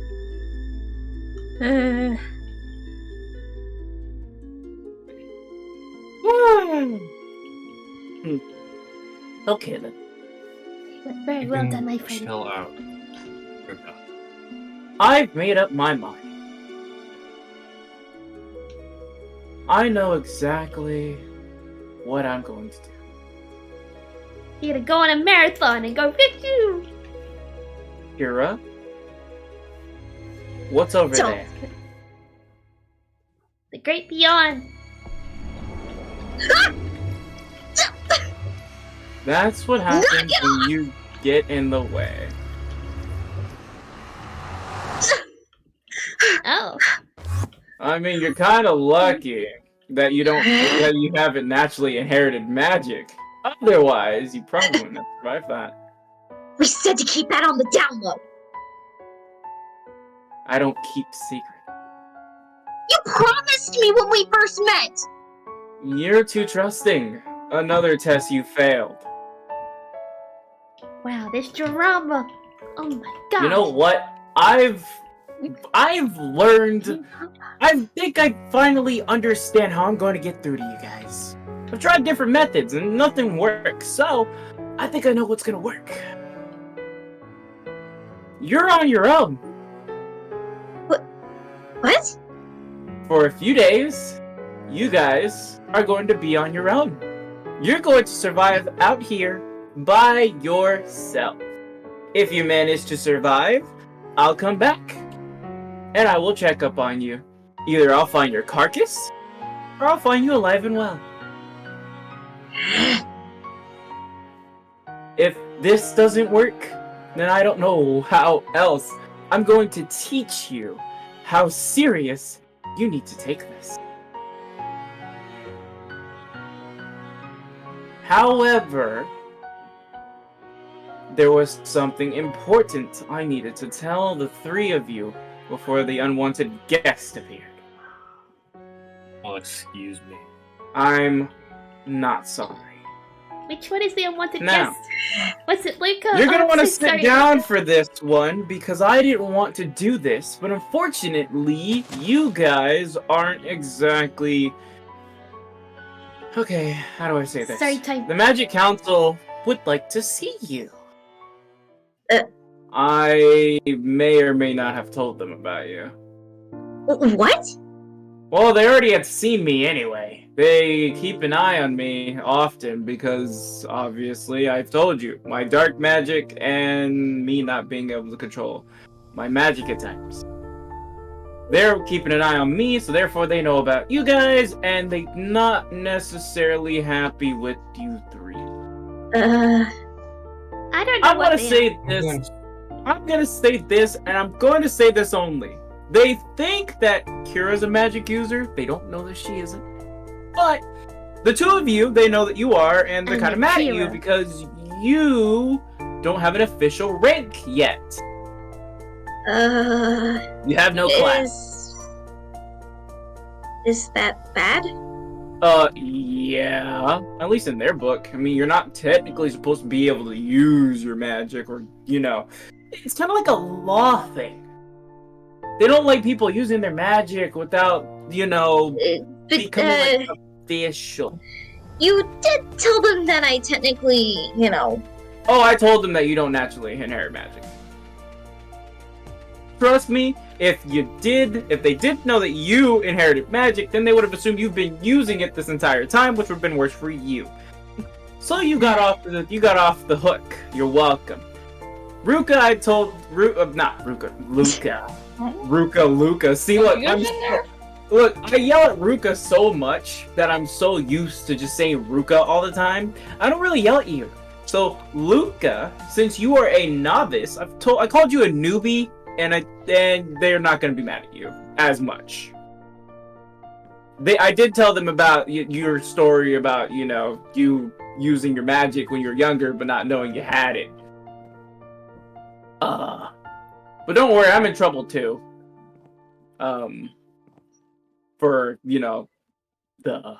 Speaker 2: Okay, then.
Speaker 3: Very
Speaker 5: You
Speaker 3: well
Speaker 5: can
Speaker 3: done, my friend.
Speaker 5: chill out. Ruka.
Speaker 2: I've made up my mind. I know exactly what I'm going to do.
Speaker 3: You're gonna go on a marathon and go get you.
Speaker 2: Kira? What's over
Speaker 7: Don't.
Speaker 2: there?
Speaker 3: The great beyond.
Speaker 2: That's what happens when you get in the way.
Speaker 3: Oh.
Speaker 2: I mean, you're kind of lucky that you haven't naturally inherited magic. Otherwise, you probably wouldn't have survived that.
Speaker 7: We said to keep that on the down low.
Speaker 2: I don't keep secret.
Speaker 7: You promised me when we first met!
Speaker 2: You're too trusting. Another test you failed.
Speaker 3: Wow, this drama. Oh my god.
Speaker 2: You know what? I've I've learned. I think I finally understand how I'm going to get through to you guys. I've tried different methods and nothing works, so I think I know what's gonna work. You're on your own.
Speaker 7: What?
Speaker 2: For a few days, you guys are going to be on your own. You're going to survive out here by yourself. If you manage to survive, I'll come back and I will check up on you. Either I'll find your carcass or I'll find you alive and well. If this doesn't work, then I don't know how else I'm going to teach you how serious you need to take this. However, there was something important I needed to tell the three of you before the unwanted guest appeared.
Speaker 5: Well, excuse me.
Speaker 2: I'm not sorry.
Speaker 3: Which one is the unwanted
Speaker 2: Now,
Speaker 3: guest? Was it Luca?
Speaker 2: You're gonna
Speaker 3: Oh,
Speaker 2: want to
Speaker 3: so
Speaker 2: sit
Speaker 3: sorry
Speaker 2: down
Speaker 3: about
Speaker 2: for this one because I didn't want to do this, but unfortunately, you guys aren't exactly. Okay, how do I say this?
Speaker 3: Sorry, time.
Speaker 2: The Magic Council would like to see you.
Speaker 7: Uh.
Speaker 2: I may or may not have told them about you.
Speaker 7: What?
Speaker 2: Well, they already had seen me anyway. They keep an eye on me often because, obviously, I've told you, my dark magic and me not being able to control my magic at times. They're keeping an eye on me, so therefore they know about you guys, and they're not necessarily happy with you three.
Speaker 3: I don't know
Speaker 2: I'm
Speaker 3: what
Speaker 2: gonna
Speaker 3: they
Speaker 2: say this. I'm gonna say this, and I'm going to say this only. They think that Kira's a magic user. They don't know that she isn't. But the two of you, they know that you are, and they're
Speaker 3: And
Speaker 2: kind of mad at you
Speaker 3: Kira.
Speaker 2: because you don't have an official rank yet. You have no class.
Speaker 7: Is that bad?
Speaker 2: Yeah. At least in their book. I mean, you're not technically supposed to be able to use your magic, or, you know. It's kind of like a law thing. They don't like people using their magic without, you know, becoming like official.
Speaker 7: You did tell them that I technically, you know.
Speaker 2: Oh, I told them that you don't naturally inherit magic. Trust me, if they did know that you inherited magic, then they would have assumed you've been using it this entire time, which would have been worse for you. So you got off the hook. You're welcome. Luca. See, look, look, I yell at Ruka so much that I'm so used to just saying Ruka all the time. I don't really yell at you. So, Luca, since you are a novice, I called you a newbie, and they're not going to be mad at you as much. I did tell them about your story about, you know, you using your magic when you were younger, but not knowing you had it. But don't worry, I'm in trouble too. For, you know, the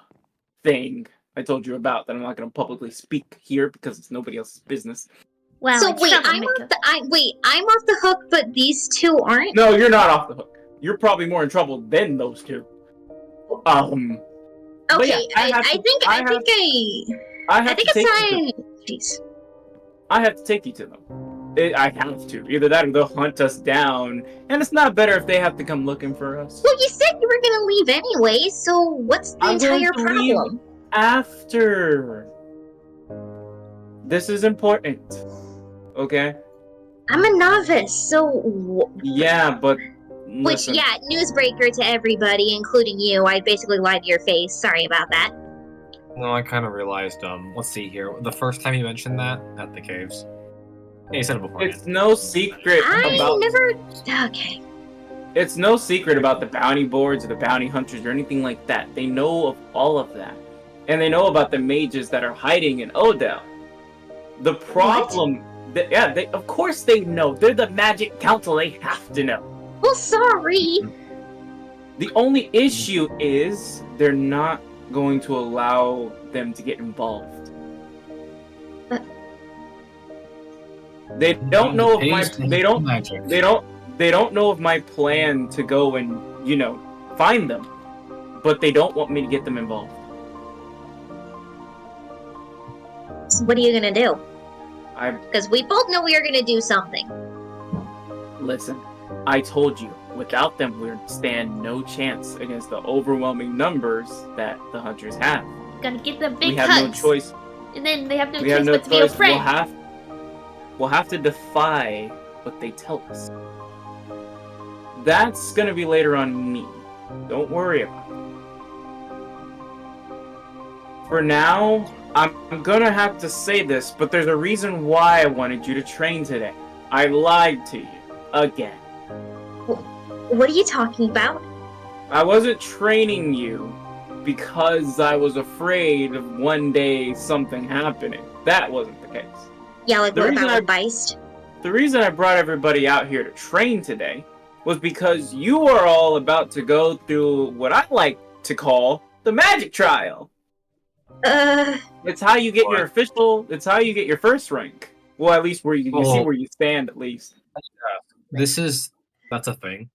Speaker 2: thing I told you about that I'm not going to publicly speak here because it's nobody else's business.
Speaker 3: Wow,
Speaker 7: So
Speaker 3: it's
Speaker 7: wait,
Speaker 3: troublemaker.
Speaker 7: I'm off the hook, but these two aren't.
Speaker 2: No, you're not off the hook. You're probably more in trouble than those two. But yeah,
Speaker 7: Okay, I think it's time. Jeez.
Speaker 2: I have to take you to them. I have to. Either that or they'll hunt us down. And it's not better if they have to come looking for us.
Speaker 7: Well, you said you were gonna leave anyway, so what's the
Speaker 2: I'm going
Speaker 7: entire
Speaker 2: to leave
Speaker 7: problem?
Speaker 2: after. This is important. Okay?
Speaker 7: I'm a novice, so
Speaker 2: Yeah, but
Speaker 7: which,
Speaker 2: listen.
Speaker 7: yeah, newsbreaker to everybody, including you. I basically lied to your face. Sorry about that.
Speaker 5: No, I kind of realized, let's see here. The first time you mentioned that at the caves. Yeah, you said it before.
Speaker 2: It's no secret
Speaker 7: Okay.
Speaker 2: It's no secret about the bounty boards or the bounty hunters or anything like that. They know of all of that. And they know about the mages that are hiding in Odell. The problem... of course they know. They're the Magic Council. They have to know.
Speaker 7: Well, sorry.
Speaker 2: The only issue is they're not going to allow them to get involved. They don't know if my... They They don't know of my plan to go and, find them. But they don't want me to get them involved.
Speaker 7: So what are you gonna do?
Speaker 2: Because
Speaker 7: we both know we are gonna do something.
Speaker 2: Listen, I told you, without them, we stand no chance against the overwhelming numbers that the hunters have.
Speaker 3: Gotta give them big
Speaker 2: We have
Speaker 3: hugs.
Speaker 2: no choice.
Speaker 3: And then they have no
Speaker 2: We
Speaker 3: choice
Speaker 2: have no
Speaker 3: but to be your
Speaker 2: choice.
Speaker 3: friend.
Speaker 2: We'll have to defy what they tell us. That's gonna be later on me. Don't worry about it. For now, I'm gonna have to say this, but there's a reason why I wanted you to train today. I lied to you. Again.
Speaker 7: What are you talking about?
Speaker 2: I wasn't training you because I was afraid of one day something happening. That wasn't the case.
Speaker 7: Yeah, like
Speaker 2: The
Speaker 7: what
Speaker 2: reason
Speaker 7: about Beist?
Speaker 2: The reason I brought everybody out here to train today was because you are all about to go through what I like to call the magic trial. It's how you get your it's how you get your first rank. Well, at least where you see where you stand, at least.
Speaker 5: That's a thing.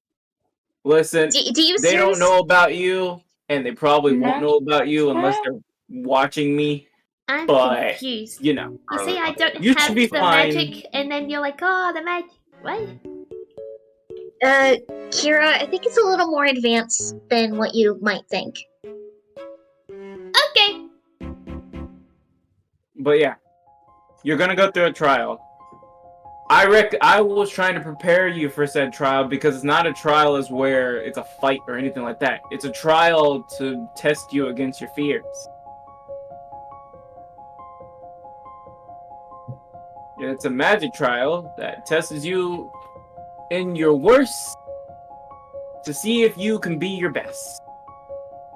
Speaker 2: Listen,
Speaker 7: do you
Speaker 2: they don't know about you, and they probably won't know about you unless they're watching me.
Speaker 3: I'm
Speaker 2: But,
Speaker 3: confused.
Speaker 2: you know.
Speaker 3: You say I don't
Speaker 2: You
Speaker 3: have
Speaker 2: should be
Speaker 3: the
Speaker 2: fine.
Speaker 3: magic, and then you're like, oh, the magic. What?
Speaker 7: Kira, I think it's a little more advanced than what you might think.
Speaker 3: Okay.
Speaker 2: But yeah, you're gonna go through a trial. I was trying to prepare you for said trial because it's not a trial as where it's a fight or anything like that. It's a trial to test you against your fears. It's a magic trial that tests you in your worst to see if you can be your best.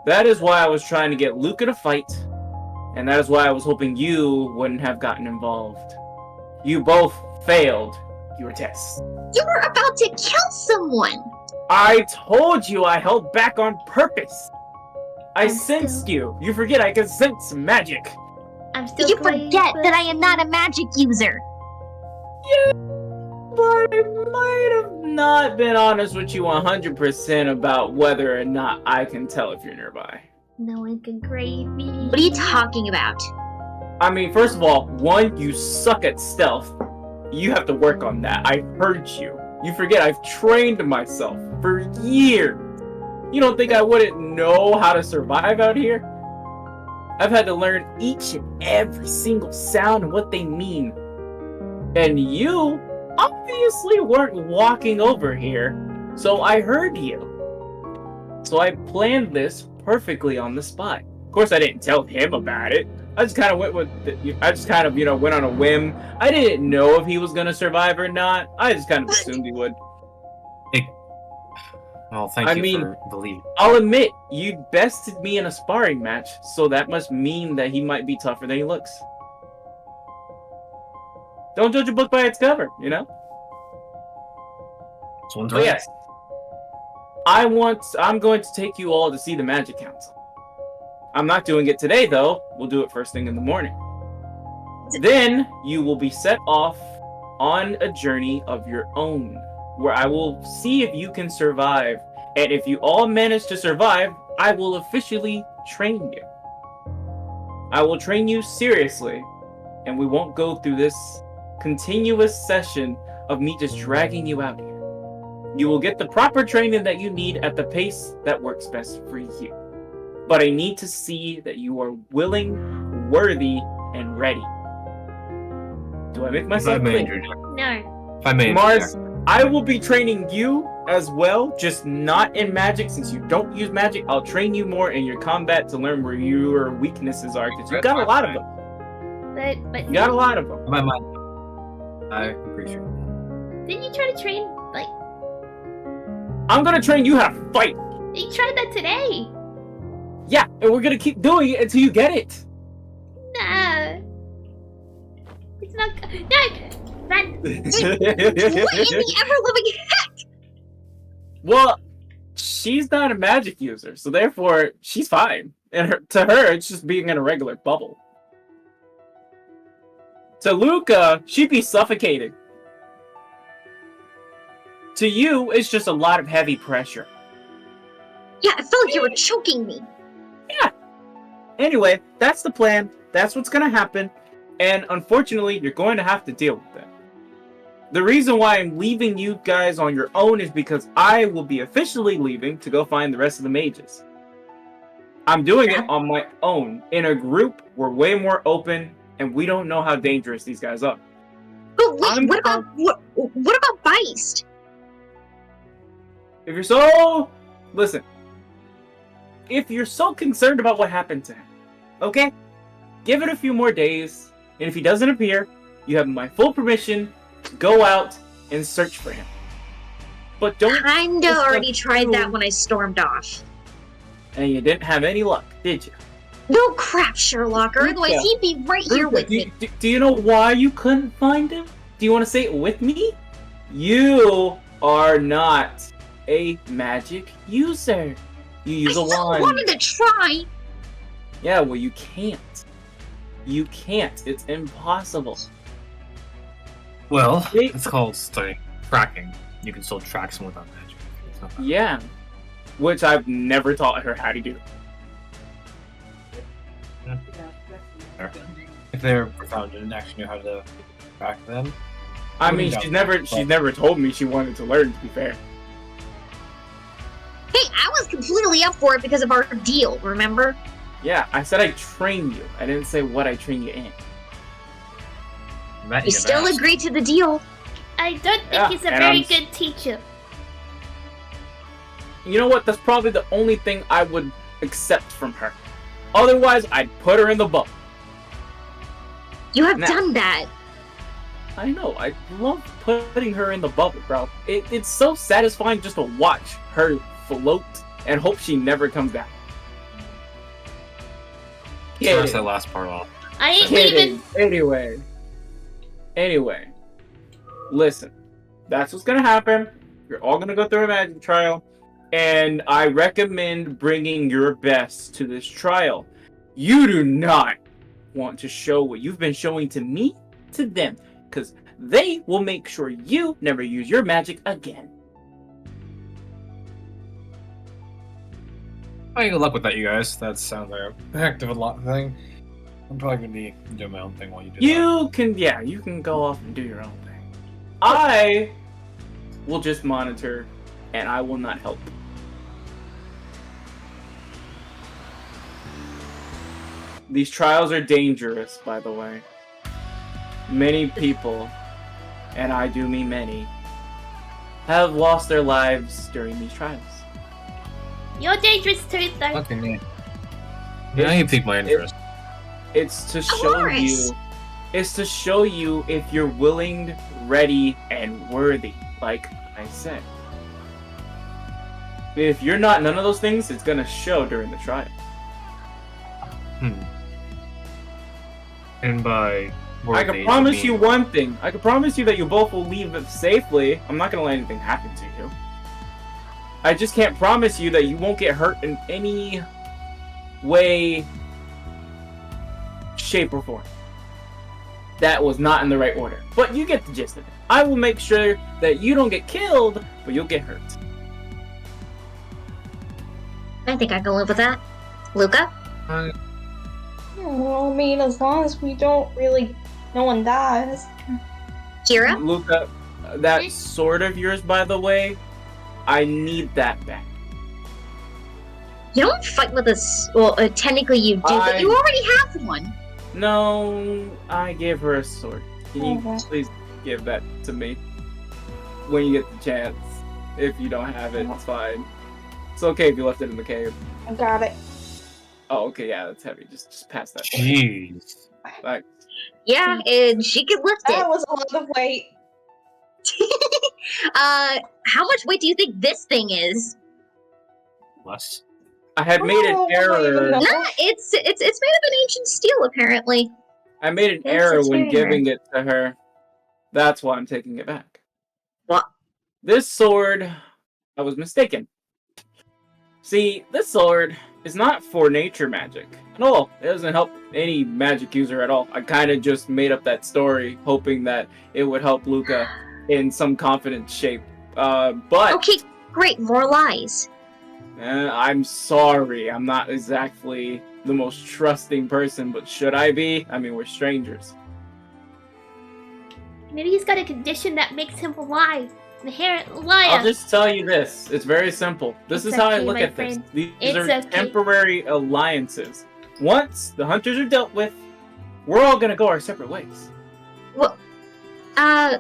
Speaker 2: That is why I was trying to get Luca to fight, and that is why I was hoping you wouldn't have gotten involved. You both failed your tests.
Speaker 7: You were about to kill someone!
Speaker 2: I told you I held back on purpose. I sensed you. You forget I can sense magic.
Speaker 3: I'm still
Speaker 7: You forget that I am not a magic user.
Speaker 2: Yeah, but I might have not been honest with you 100% about whether or not I can tell if you're nearby.
Speaker 3: No one can grade me.
Speaker 7: What are you talking about?
Speaker 2: I mean, first of all, one, you suck at stealth. You have to work on that. I heard you. You forget I've trained myself for years. You don't think I wouldn't know how to survive out here? I've had to learn each and every single sound and what they mean. And you obviously weren't walking over here, so I heard you. So I planned this perfectly on the spot. Of course, I didn't tell him about it. I just kind of went went on a whim. I didn't know if he was gonna survive or not. I just kind of assumed he would.
Speaker 5: Well, thank you for believing.
Speaker 2: I'll admit, you bested me in a sparring match, so that must mean that he might be tougher than he looks. Don't judge a book by its cover, you know? But yes, I'm going to take you all to see the Magic Council. I'm not doing it today, though. We'll do it first thing in the morning. Then you will be set off on a journey of your own, where I will see if you can survive. And if you all manage to survive, I will officially train you. I will train you seriously, and we won't go through this continuous session of me just dragging you out here. You will get the proper training that you need at the pace that works best for you. But I need to see that you are willing, worthy, and ready. Do I make myself clear?
Speaker 3: No.
Speaker 5: If I may,
Speaker 2: Mars, I will be training you as well, just not in magic since you don't use magic. I'll train you more in your combat to learn where your weaknesses are, because you got a lot of them.
Speaker 3: But
Speaker 2: You got a lot of them.
Speaker 5: my mind. I appreciate it.
Speaker 3: Didn't you try to train, like,
Speaker 2: I'm gonna train you how to fight.
Speaker 3: you tried that today?
Speaker 2: Yeah, and we're gonna keep doing it until you get it.
Speaker 3: No. It's not. No! Run!
Speaker 7: What in the ever-living heck?
Speaker 2: Well, she's not a magic user, so therefore she's fine. And to her, it's just being in a regular bubble. To Luca, she'd be suffocating. To you, it's just a lot of heavy pressure.
Speaker 7: Yeah, I felt like you were choking me.
Speaker 2: Yeah. Anyway, that's the plan. That's what's gonna happen. And unfortunately, you're going to have to deal with that. The reason why I'm leaving you guys on your own is because I will be officially leaving to go find the rest of the mages. I'm doing it on my own. In a group, we're way more open, and we don't know how dangerous these guys are.
Speaker 7: But wait, what about Beist?
Speaker 2: If you're so... Listen. If you're so concerned about what happened to him, okay? Give it a few more days, and if he doesn't appear, you have my full permission to go out and search for him. But don't...
Speaker 7: Kinda already tried that when I stormed off.
Speaker 2: And you didn't have any luck, did you?
Speaker 7: No crap, Sherlock, or otherwise he'd be right here with me.
Speaker 2: Do you know why you couldn't find him? Do you want to say it with me? You are not a magic user. You use a
Speaker 7: I still
Speaker 2: wand.
Speaker 7: wanted to try.
Speaker 2: Yeah, well, you can't. You can't. It's impossible.
Speaker 5: Well,
Speaker 2: Wait.
Speaker 5: it's called tracking. You can still track someone without magic. It's not bad.
Speaker 2: Yeah. Which I've never taught her how to do.
Speaker 5: If they're profound and actually know how to track them.
Speaker 2: I mean, she's never told me she wanted to learn, to be fair.
Speaker 7: Hey, I was completely up for it because of our deal, remember?
Speaker 2: Yeah, I said I train you. I didn't say what I train you in.
Speaker 7: You still agreed to the deal.
Speaker 3: I don't think
Speaker 2: Yeah,
Speaker 3: he's a
Speaker 2: and
Speaker 3: very
Speaker 2: I'm-
Speaker 3: good teacher.
Speaker 2: You know what? That's probably the only thing I would accept from her. Otherwise, I'd put her in the bubble.
Speaker 7: You have
Speaker 2: Now-
Speaker 7: done that.
Speaker 2: I know. I love putting her in the bubble, bro. It's so satisfying just to watch her float and hope she never comes back.
Speaker 5: Scratch that last part off.
Speaker 3: I ain't
Speaker 2: Kidding.
Speaker 3: leaving.
Speaker 2: Anyway. Listen. That's what's gonna happen. You're all gonna go through a magic trial. And I recommend bringing your best to this trial. You do not want to show what you've been showing to me to them. Because they will make sure you never use your magic again.
Speaker 5: Oh, good luck with that, you guys. That sounds like a heck of a lot thing. I'm probably gonna be doing my own thing while you do that.
Speaker 2: You can go off and do your own thing. I will just monitor, and I will not help. These trials are dangerous, by the way. Many people, and I do mean many, have lost their lives during these trials.
Speaker 3: You're dangerous too, though.
Speaker 5: Okay, man. Now you piqued my interest.
Speaker 2: It's to show
Speaker 7: course.
Speaker 2: you. It's to show you if you're willing, ready, and worthy, like I said. If you're not none of those things, it's gonna show during the trial.
Speaker 5: And by
Speaker 2: I can promise you one thing. I can promise you that you both will leave it safely. I'm not gonna let anything happen to you. I just can't promise you that you won't get hurt in any way, shape, or form. That was not in the right order. But you get the gist of it. I will make sure that you don't get killed, but you'll get hurt.
Speaker 7: I think I can live with that. Luca?
Speaker 4: Well, I mean, as long as we don't really, no one dies.
Speaker 7: Kira?
Speaker 2: Luca, that sword of yours, by the way, I need that back.
Speaker 7: You don't fight with us. Well, technically you do, but you already have one.
Speaker 2: No, I gave her a sword. Can you
Speaker 4: Okay.
Speaker 2: please give that to me when you get the chance? If you don't have it, it's fine. It's okay if you left it in the cave.
Speaker 4: I got it.
Speaker 2: Oh, okay, yeah, that's heavy. Just pass that.
Speaker 5: Jeez.
Speaker 2: Like,
Speaker 7: Yeah, and she can lift
Speaker 4: That
Speaker 7: it.
Speaker 4: was a lot of weight.
Speaker 7: How much weight do you think this thing is?
Speaker 5: Less.
Speaker 2: I had made an
Speaker 4: Oh, I don't even
Speaker 2: error.
Speaker 4: know.
Speaker 7: Nah, it's made of an ancient steel, apparently.
Speaker 2: I made an
Speaker 4: Yes,
Speaker 2: error
Speaker 4: it's
Speaker 2: when
Speaker 4: very
Speaker 2: giving it to her. That's why I'm taking it back.
Speaker 7: What?
Speaker 2: This sword, I was mistaken. See, this sword is not for nature magic at all. It doesn't help any magic user at all. I kind of just made up that story, hoping that it would help Luca in some confident shape. But
Speaker 7: Okay, great, more lies.
Speaker 2: I'm sorry, I'm not exactly the most trusting person, but should I be? I mean, we're strangers.
Speaker 3: Maybe he's got a condition that makes him lie. An inherent liar.
Speaker 2: I'll just tell you this. It's very simple. This
Speaker 3: It's
Speaker 2: is how I
Speaker 3: okay,
Speaker 2: look
Speaker 3: my
Speaker 2: at
Speaker 3: friend.
Speaker 2: this. These
Speaker 3: It's
Speaker 2: are
Speaker 3: okay.
Speaker 2: temporary alliances. Once the hunters are dealt with, we're all gonna go our separate ways.
Speaker 7: Well,
Speaker 3: I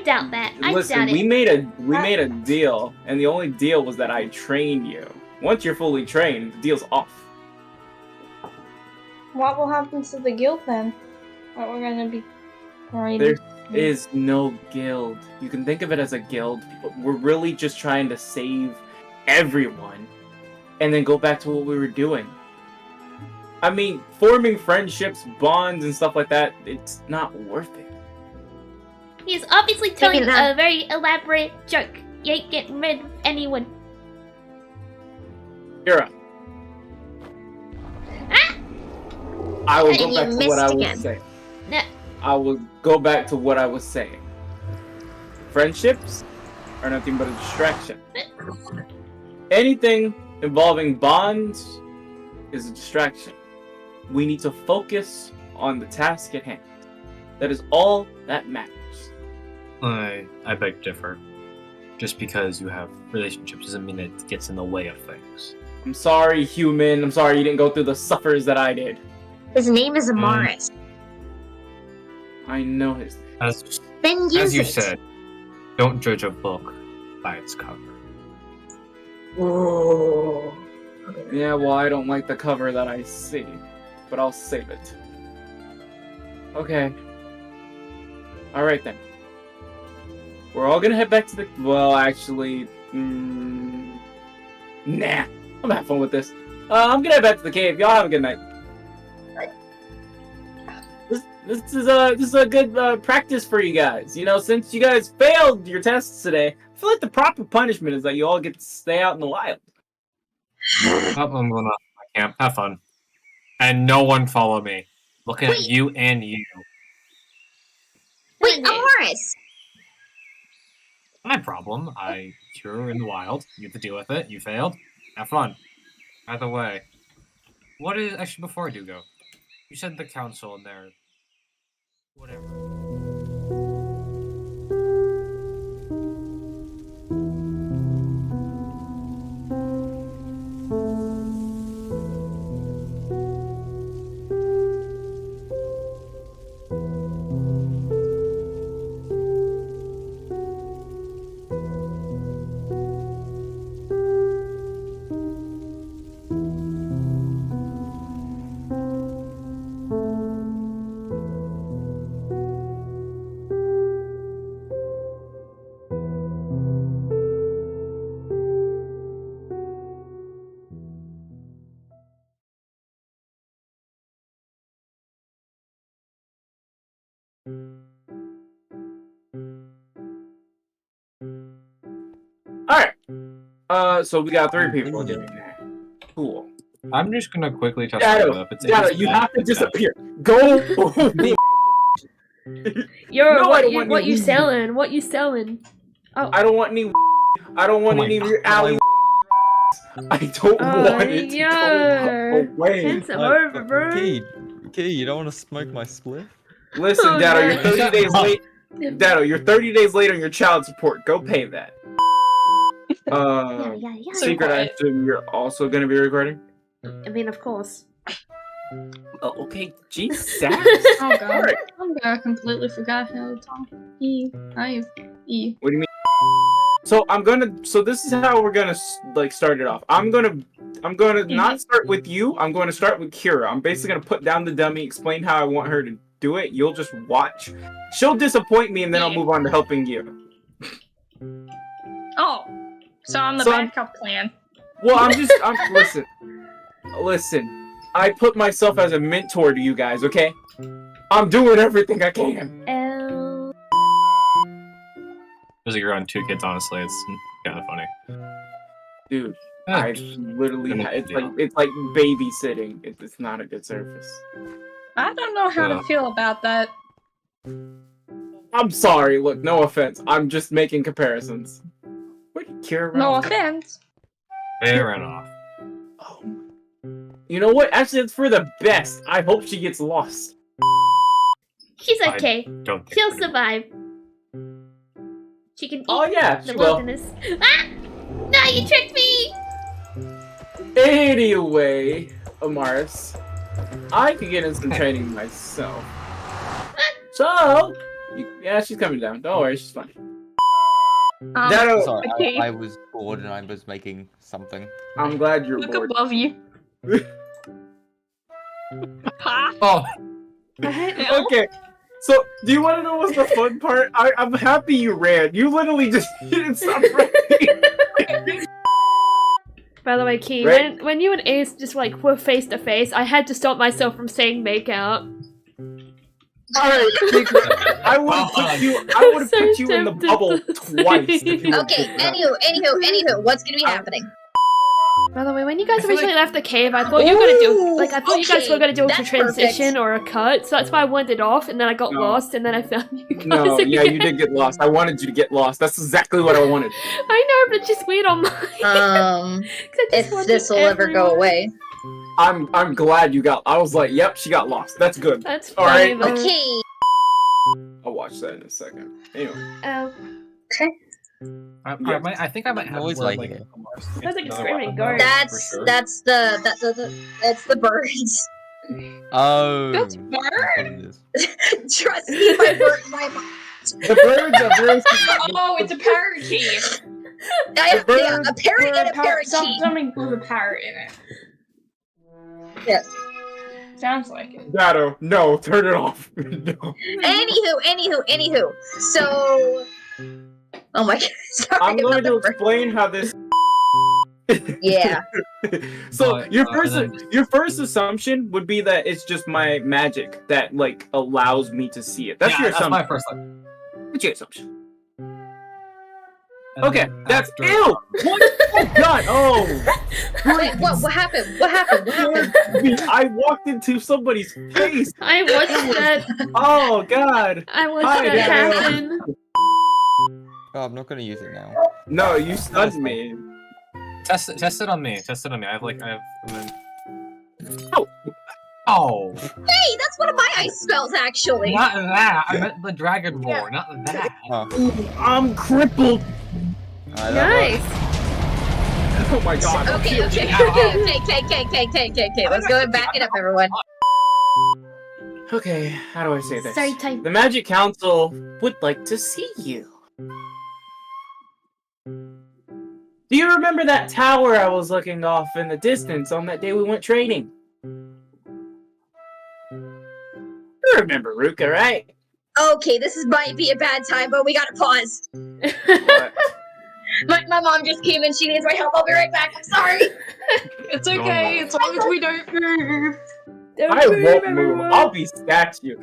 Speaker 3: doubt that. I
Speaker 2: Listen,
Speaker 3: doubt
Speaker 2: we
Speaker 3: it.
Speaker 2: made a deal, and the only deal was that I trained you. Once you're fully trained, the deal's off.
Speaker 4: What will happen to the guild then? What we're gonna be right?
Speaker 2: There is no guild. You can think of it as a guild, but we're really just trying to save everyone and then go back to what we were doing. I mean, forming friendships, bonds, and stuff like that, it's not worth it.
Speaker 3: He's obviously telling
Speaker 7: that-
Speaker 3: a very elaborate joke. You ain't getting rid of anyone.
Speaker 2: Kira.
Speaker 3: Ah!
Speaker 2: I will
Speaker 7: And
Speaker 2: go
Speaker 7: you
Speaker 2: back to what
Speaker 7: missed
Speaker 2: I was
Speaker 7: again.
Speaker 2: saying.
Speaker 3: No.
Speaker 2: I will go back to what I was saying. Friendships are nothing but a distraction. Anything involving bonds is a distraction. We need to focus on the task at hand. That is all that matters.
Speaker 5: I beg to differ. Just because you have relationships doesn't mean it gets in the way of things.
Speaker 2: I'm sorry, human. I'm sorry you didn't go through the suffers that I did.
Speaker 7: his name is Amaris.
Speaker 2: I know his name.
Speaker 5: As
Speaker 7: Then use
Speaker 5: as you
Speaker 7: it.
Speaker 5: said, don't judge a book by its cover.
Speaker 7: Ooh.
Speaker 2: Yeah, well, I don't like the cover that I see, but I'll save it. Okay. Alright then. We're all gonna head back to the... Well, actually... nah. I'm gonna have fun with this. I'm gonna head back to the cave. Y'all have a good night. This is a good practice for you guys. You know, since you guys failed your tests today, I feel like the proper punishment is that you all get to stay out in the wild.
Speaker 5: Oh, I'm going to my camp. Have fun. And no one follow me. Looking at
Speaker 7: Wait.
Speaker 5: you and you.
Speaker 7: Wait, Amaris!
Speaker 5: My problem. You're in the wild. You have to deal with it. You failed. Have fun. By the way, what is... Actually, before I do go, you said the council in there. Whatever.
Speaker 2: Alright. So we got 3 people doing that. Cool.
Speaker 5: I'm just gonna quickly test
Speaker 2: Shadow,
Speaker 5: it up.
Speaker 2: Shadow, you have to disappear. Go!
Speaker 3: Yo,
Speaker 2: No, I
Speaker 3: what
Speaker 2: don't
Speaker 3: you
Speaker 2: want
Speaker 3: what
Speaker 2: any
Speaker 3: you
Speaker 2: weed.
Speaker 3: selling? What you selling? Oh,
Speaker 2: I don't want any. I don't want
Speaker 5: Oh my
Speaker 2: any
Speaker 5: God.
Speaker 2: alley. I don't want it to go away.
Speaker 3: Hands over, bro.
Speaker 8: Key, you don't want to smoke my spliff?
Speaker 2: Listen,
Speaker 3: Oh,
Speaker 2: Dado,
Speaker 3: God.
Speaker 2: you're 30 days late. Dado, you're 30 days late on your child support. Go pay that.
Speaker 3: Yeah.
Speaker 2: Secret, I assume you're also gonna be recording.
Speaker 3: I mean, of course.
Speaker 2: Oh, okay. Jesus.
Speaker 4: Oh god.
Speaker 2: Alright.
Speaker 4: Oh god, I completely forgot how to talk. E.
Speaker 2: What do you mean? So So this is how we're gonna like start it off. I'm gonna not start with you. I'm going to start with Kira. I'm basically gonna put down the dummy, explain how I want her to do it. You'll just watch. She'll disappoint me, and then I'll move on to helping you.
Speaker 4: Oh. So I'm the
Speaker 2: So I'm-
Speaker 4: backup plan.
Speaker 2: Well, listen. I put myself as a mentor to you guys. Okay, I'm doing everything I can.
Speaker 5: Feels like you're on 2 kids, honestly. It's kind of funny.
Speaker 2: Dude,
Speaker 5: Ah,
Speaker 2: I literally
Speaker 5: Gonna
Speaker 2: it's
Speaker 5: deal.
Speaker 2: like babysitting. It's not a good service.
Speaker 4: I don't know how to
Speaker 5: Well.
Speaker 4: feel about that.
Speaker 2: I'm sorry. Look, no offense. I'm just making comparisons. Where did Kira run?
Speaker 4: No offense.
Speaker 5: They ran off.
Speaker 2: Oh. You know what? Actually, it's for the best. I hope she gets lost.
Speaker 3: She's
Speaker 5: I
Speaker 3: okay.
Speaker 5: Don't think
Speaker 3: She'll
Speaker 5: we're gonna-
Speaker 3: survive. She can eat
Speaker 2: Oh yeah,
Speaker 3: the
Speaker 2: she will.
Speaker 3: wilderness. Ah! No, you tricked me!
Speaker 2: Anyway, Amaris, I could get in some training myself. So, yeah, she's coming down. Don't worry, she's fine. That'll-
Speaker 8: Sorry,
Speaker 4: okay.
Speaker 8: I was bored and I was making something.
Speaker 2: I'm glad you're
Speaker 4: Look
Speaker 2: bored.
Speaker 4: above you. Ha!
Speaker 5: Oh,
Speaker 2: Okay, so do you want to know what's the fun part? I'm happy you ran. You literally just didn't stop running.
Speaker 3: By the way, Key,
Speaker 2: Right.
Speaker 3: when you and Ace just like were face to face, I had to stop myself from saying make out.
Speaker 2: Alright, I would have put you. I would have
Speaker 3: So
Speaker 2: put you in the
Speaker 3: tempted
Speaker 2: bubble
Speaker 3: to
Speaker 2: twice. If
Speaker 3: say.
Speaker 2: you would've
Speaker 7: Okay,
Speaker 2: put that.
Speaker 7: anywho, what's gonna be happening?
Speaker 3: By the way, when you guys
Speaker 5: I feel
Speaker 3: originally
Speaker 5: like-
Speaker 3: left the cave, I thought you were gonna do like I thought you guys
Speaker 7: okay,
Speaker 3: were gonna do like a
Speaker 7: that's
Speaker 3: transition
Speaker 7: perfect.
Speaker 3: or a cut, so that's why I wandered off, and then I got
Speaker 2: No.
Speaker 3: lost, and then I found you guys
Speaker 2: No,
Speaker 3: again.
Speaker 2: yeah, you did get lost. I wanted you to get lost. That's exactly what I wanted.
Speaker 3: I know, but it's just weird on mine. 'Cause I just
Speaker 7: If
Speaker 3: wanted
Speaker 7: this will ever go
Speaker 3: everyone.
Speaker 7: away.
Speaker 2: I'm glad you got. I was like, yep, she got lost. That's good.
Speaker 3: That's
Speaker 2: All
Speaker 3: funny
Speaker 2: right.
Speaker 3: though.
Speaker 7: Okay.
Speaker 2: I'll watch that in a second. Anyway,
Speaker 5: I think I might have
Speaker 8: Always
Speaker 5: more,
Speaker 8: like
Speaker 5: like
Speaker 8: it.
Speaker 3: Sounds like a
Speaker 5: another
Speaker 3: screaming
Speaker 5: weapon,
Speaker 3: guard.
Speaker 5: for sure.
Speaker 7: That's the birds.
Speaker 8: Oh.
Speaker 4: That's
Speaker 8: that's
Speaker 4: bird?
Speaker 8: what it is.
Speaker 7: Trust me, my
Speaker 2: the birds are very.
Speaker 4: Oh, it's a parakeet.
Speaker 7: yeah,
Speaker 2: birds
Speaker 7: a parrot and a parakeet.
Speaker 4: Something with a parrot in it.
Speaker 7: Yeah.
Speaker 4: Sounds like it.
Speaker 2: Dado, no, turn it off. No.
Speaker 7: Anywho. So, oh my god, sorry
Speaker 2: I'm going
Speaker 7: about
Speaker 2: to
Speaker 7: the bird.
Speaker 2: explain how this.
Speaker 7: Yeah.
Speaker 2: So
Speaker 5: But,
Speaker 2: your
Speaker 5: and then-
Speaker 2: your first assumption would be that it's just my magic that like allows me to see it. That's
Speaker 5: yeah,
Speaker 2: your
Speaker 5: that's
Speaker 2: assumption.
Speaker 5: my first like.
Speaker 2: That's your assumption.
Speaker 5: And
Speaker 2: Okay,
Speaker 5: then
Speaker 2: that's
Speaker 5: after-
Speaker 2: ew. What? Oh God! Oh.
Speaker 7: Wait, what happened? What happened?
Speaker 2: I walked into somebody's face.
Speaker 3: I watched that.
Speaker 2: Oh God!
Speaker 3: I watched
Speaker 2: Hi,
Speaker 3: that
Speaker 2: Daniel.
Speaker 3: happen.
Speaker 8: Oh, I'm not gonna use it now.
Speaker 2: No, you stunned me.
Speaker 5: Test it on me. Test it on me. I have.
Speaker 2: Oh.
Speaker 5: Oh,
Speaker 7: Hey, that's one of my ice spells, actually.
Speaker 5: not that. I meant the dragon roar, not that.
Speaker 2: I'm crippled.
Speaker 3: Nice.
Speaker 2: Oh my God!
Speaker 7: Okay. Let's go and back it up, everyone.
Speaker 2: Okay, how do I say this?
Speaker 3: Sorry, time.
Speaker 2: The Magic Council would like to see you. Do you remember that tower I was looking off in the distance on that day we went trading? You remember Ruka, right?
Speaker 7: Okay, this might be a bad time, but we gotta pause.
Speaker 2: What?
Speaker 7: My mom just came in. She needs my help. I'll be right back. I'm sorry.
Speaker 4: It's okay, as long as we don't move.
Speaker 2: I won't move. I'll be statue.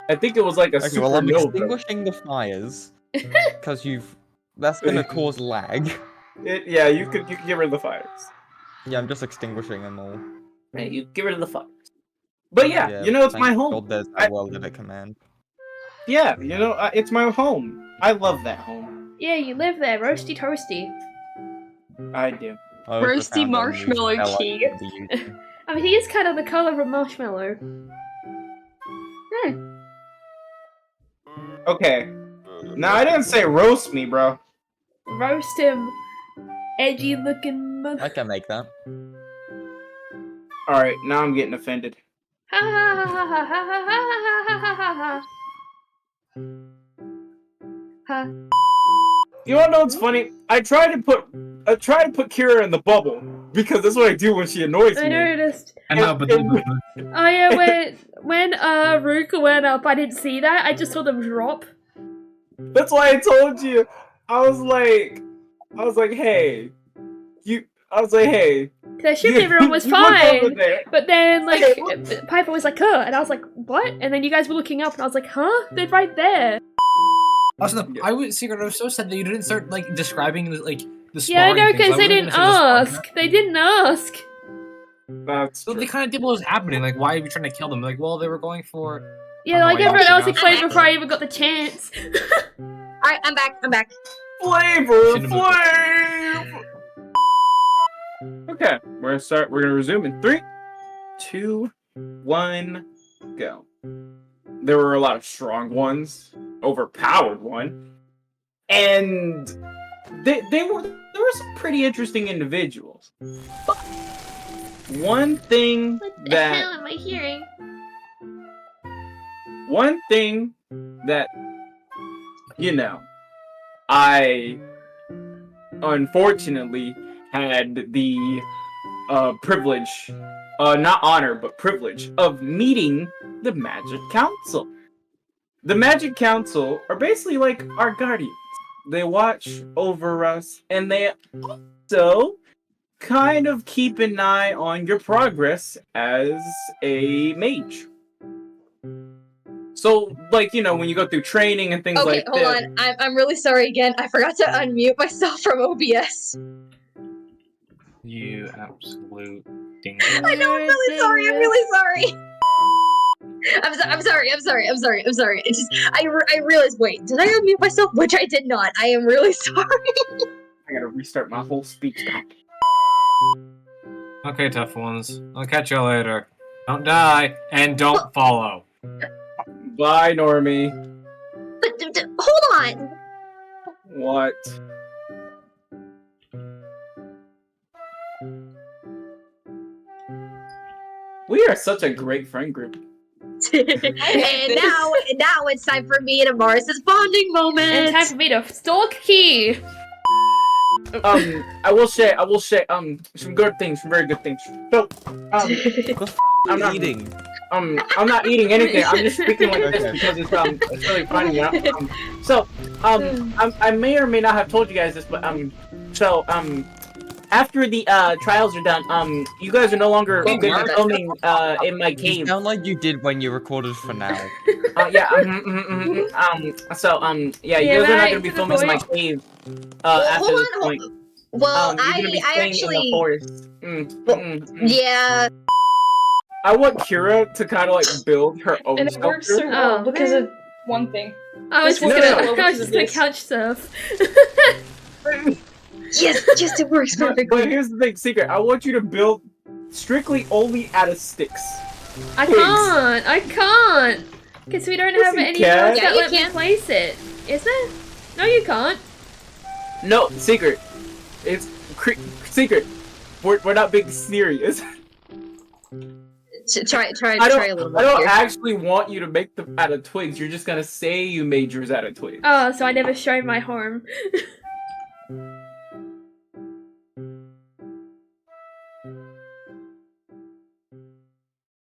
Speaker 2: I think it was like a
Speaker 8: Okay, well, I'm
Speaker 2: supernova.
Speaker 8: extinguishing the fires because that's gonna cause lag.
Speaker 2: Yeah, you could get rid of the fires.
Speaker 8: Yeah, I'm just extinguishing them all.
Speaker 2: Right, you get rid of the fires. But yeah, you know, it's
Speaker 8: thank
Speaker 2: my home.
Speaker 8: God there's
Speaker 2: I-
Speaker 8: a world at a command.
Speaker 2: Yeah, you know, it's my home. I love that home.
Speaker 3: Yeah, you live there, roasty toasty.
Speaker 2: I do.
Speaker 8: I also
Speaker 4: Roasty
Speaker 8: found a new
Speaker 4: marshmallow
Speaker 8: spell I
Speaker 4: key.
Speaker 8: can be using.
Speaker 3: I mean, he is kind of the color of a marshmallow.
Speaker 2: Okay. Now, I didn't say roast me, bro.
Speaker 3: Roast him, edgy looking mother.
Speaker 8: I can make that.
Speaker 2: Alright, now I'm getting offended.
Speaker 3: Ha ha ha ha ha ha ha ha ha ha ha. Ha.
Speaker 2: You wanna know what's funny? I tried to put Kira in the bubble because that's what I do when she annoys
Speaker 3: I
Speaker 2: me.
Speaker 3: noticed.
Speaker 5: I know, but
Speaker 3: Oh yeah, when Ruka went up, I didn't see that. I just saw them drop.
Speaker 2: That's why I told you. I was like, hey, hey.
Speaker 3: Cause I assumed everyone was
Speaker 2: you look over
Speaker 3: fine.
Speaker 2: there.
Speaker 3: But then, like,
Speaker 2: Okay,
Speaker 3: Piper was like, huh? And I was like, what? And then you guys were looking up, and I was like, huh? They're right there.
Speaker 5: Also, I was so sad that you didn't start like describing the
Speaker 3: Yeah, I
Speaker 5: sparring
Speaker 3: know,
Speaker 5: thing, so
Speaker 3: because
Speaker 5: I
Speaker 3: they
Speaker 5: wasn't
Speaker 3: didn't
Speaker 5: gonna say the sparring.
Speaker 3: ask. They didn't ask.
Speaker 2: That's
Speaker 5: So
Speaker 2: true.
Speaker 5: they kind of did what was happening. Like, why are you trying to kill them? Like, well, they were going for.
Speaker 3: Yeah, like
Speaker 5: Annoying.
Speaker 3: everyone else
Speaker 5: Okay.
Speaker 3: explained before I even got the chance.
Speaker 7: Alright, I'm back.
Speaker 2: Flavor
Speaker 5: Should've moved.
Speaker 2: Flav! Okay, we're gonna resume in 3, 2, 1, go. There were a lot of strong ones, overpowered one, and there were some pretty interesting individuals. But one thing
Speaker 3: What the
Speaker 2: that
Speaker 3: hell am I hearing?
Speaker 2: One thing that, you know, I unfortunately had the privilege, not honor, but privilege of meeting the Magic Council. The Magic Council are basically like our guardians. They watch over us, and they also kind of keep an eye on your progress as a mage. So, like, you know, when you go through training and things
Speaker 7: Okay,
Speaker 2: like
Speaker 7: hold
Speaker 2: that.
Speaker 7: on. I'm really sorry again. I forgot to unmute myself from OBS.
Speaker 5: You absolute dingo.
Speaker 7: I know, I'm really sorry. I'm really sorry. I'm sorry. It's just I realized. Wait, did I unmute myself? Which I did not. I am really sorry.
Speaker 2: I gotta restart my whole speech back.
Speaker 5: Okay, tough ones. I'll catch you later. Don't die, and don't follow.
Speaker 2: Bye, Normie.
Speaker 7: But hold on.
Speaker 2: What? We are such a great friend group.
Speaker 7: And now it's time for me and Amaris's bonding moment.
Speaker 3: And time for me to stalk Key.
Speaker 2: I will say, some good things, some very good things. So, I'm not
Speaker 8: eating.
Speaker 2: I'm not eating anything. I'm just speaking like this
Speaker 8: Okay.
Speaker 2: because it's really funny, you know? I may or may not have told you guys this, but, after the, trials are done, you guys are no longer
Speaker 7: Thank
Speaker 2: going to
Speaker 7: you.
Speaker 2: be filming, in my
Speaker 8: You
Speaker 2: cave.
Speaker 8: sound like you did when you recorded for now.
Speaker 2: Yeah, yeah, you
Speaker 3: Yeah,
Speaker 2: guys are not
Speaker 3: right,
Speaker 2: gonna be
Speaker 3: to the
Speaker 2: filming in my
Speaker 3: point.
Speaker 2: cave,
Speaker 7: Well,
Speaker 2: after
Speaker 7: hold
Speaker 2: this
Speaker 7: on,
Speaker 2: point.
Speaker 7: Well,
Speaker 2: You're gonna be
Speaker 7: I
Speaker 2: staying in
Speaker 7: actually
Speaker 2: the forest.
Speaker 7: yeah.
Speaker 2: I want Kira to kind of like build her own
Speaker 4: And it works so
Speaker 2: shelter.
Speaker 4: well
Speaker 3: Oh,
Speaker 4: because
Speaker 3: man.
Speaker 4: of one thing.
Speaker 3: I was
Speaker 4: This
Speaker 3: just
Speaker 2: one
Speaker 3: gonna,
Speaker 2: is
Speaker 3: I was just gonna
Speaker 4: this.
Speaker 3: couch surf.
Speaker 7: Yes, it works
Speaker 2: But
Speaker 7: perfectly.
Speaker 2: here's the big secret. I want you to build strictly only out of sticks.
Speaker 3: I can't! Because we don't
Speaker 2: Yes,
Speaker 3: have
Speaker 2: you
Speaker 3: any
Speaker 2: can.
Speaker 3: rules
Speaker 7: Yeah,
Speaker 3: that
Speaker 7: you
Speaker 3: let me
Speaker 7: can.
Speaker 3: place it. Is there? No, you can't.
Speaker 2: No, secret. It's secret. We're not being serious.
Speaker 7: Try
Speaker 2: I
Speaker 7: a little
Speaker 2: don't
Speaker 7: bit here.
Speaker 2: actually want you to make them out of twigs. You're just gonna say you made yours out of twigs.
Speaker 3: Oh, so I never showed my home.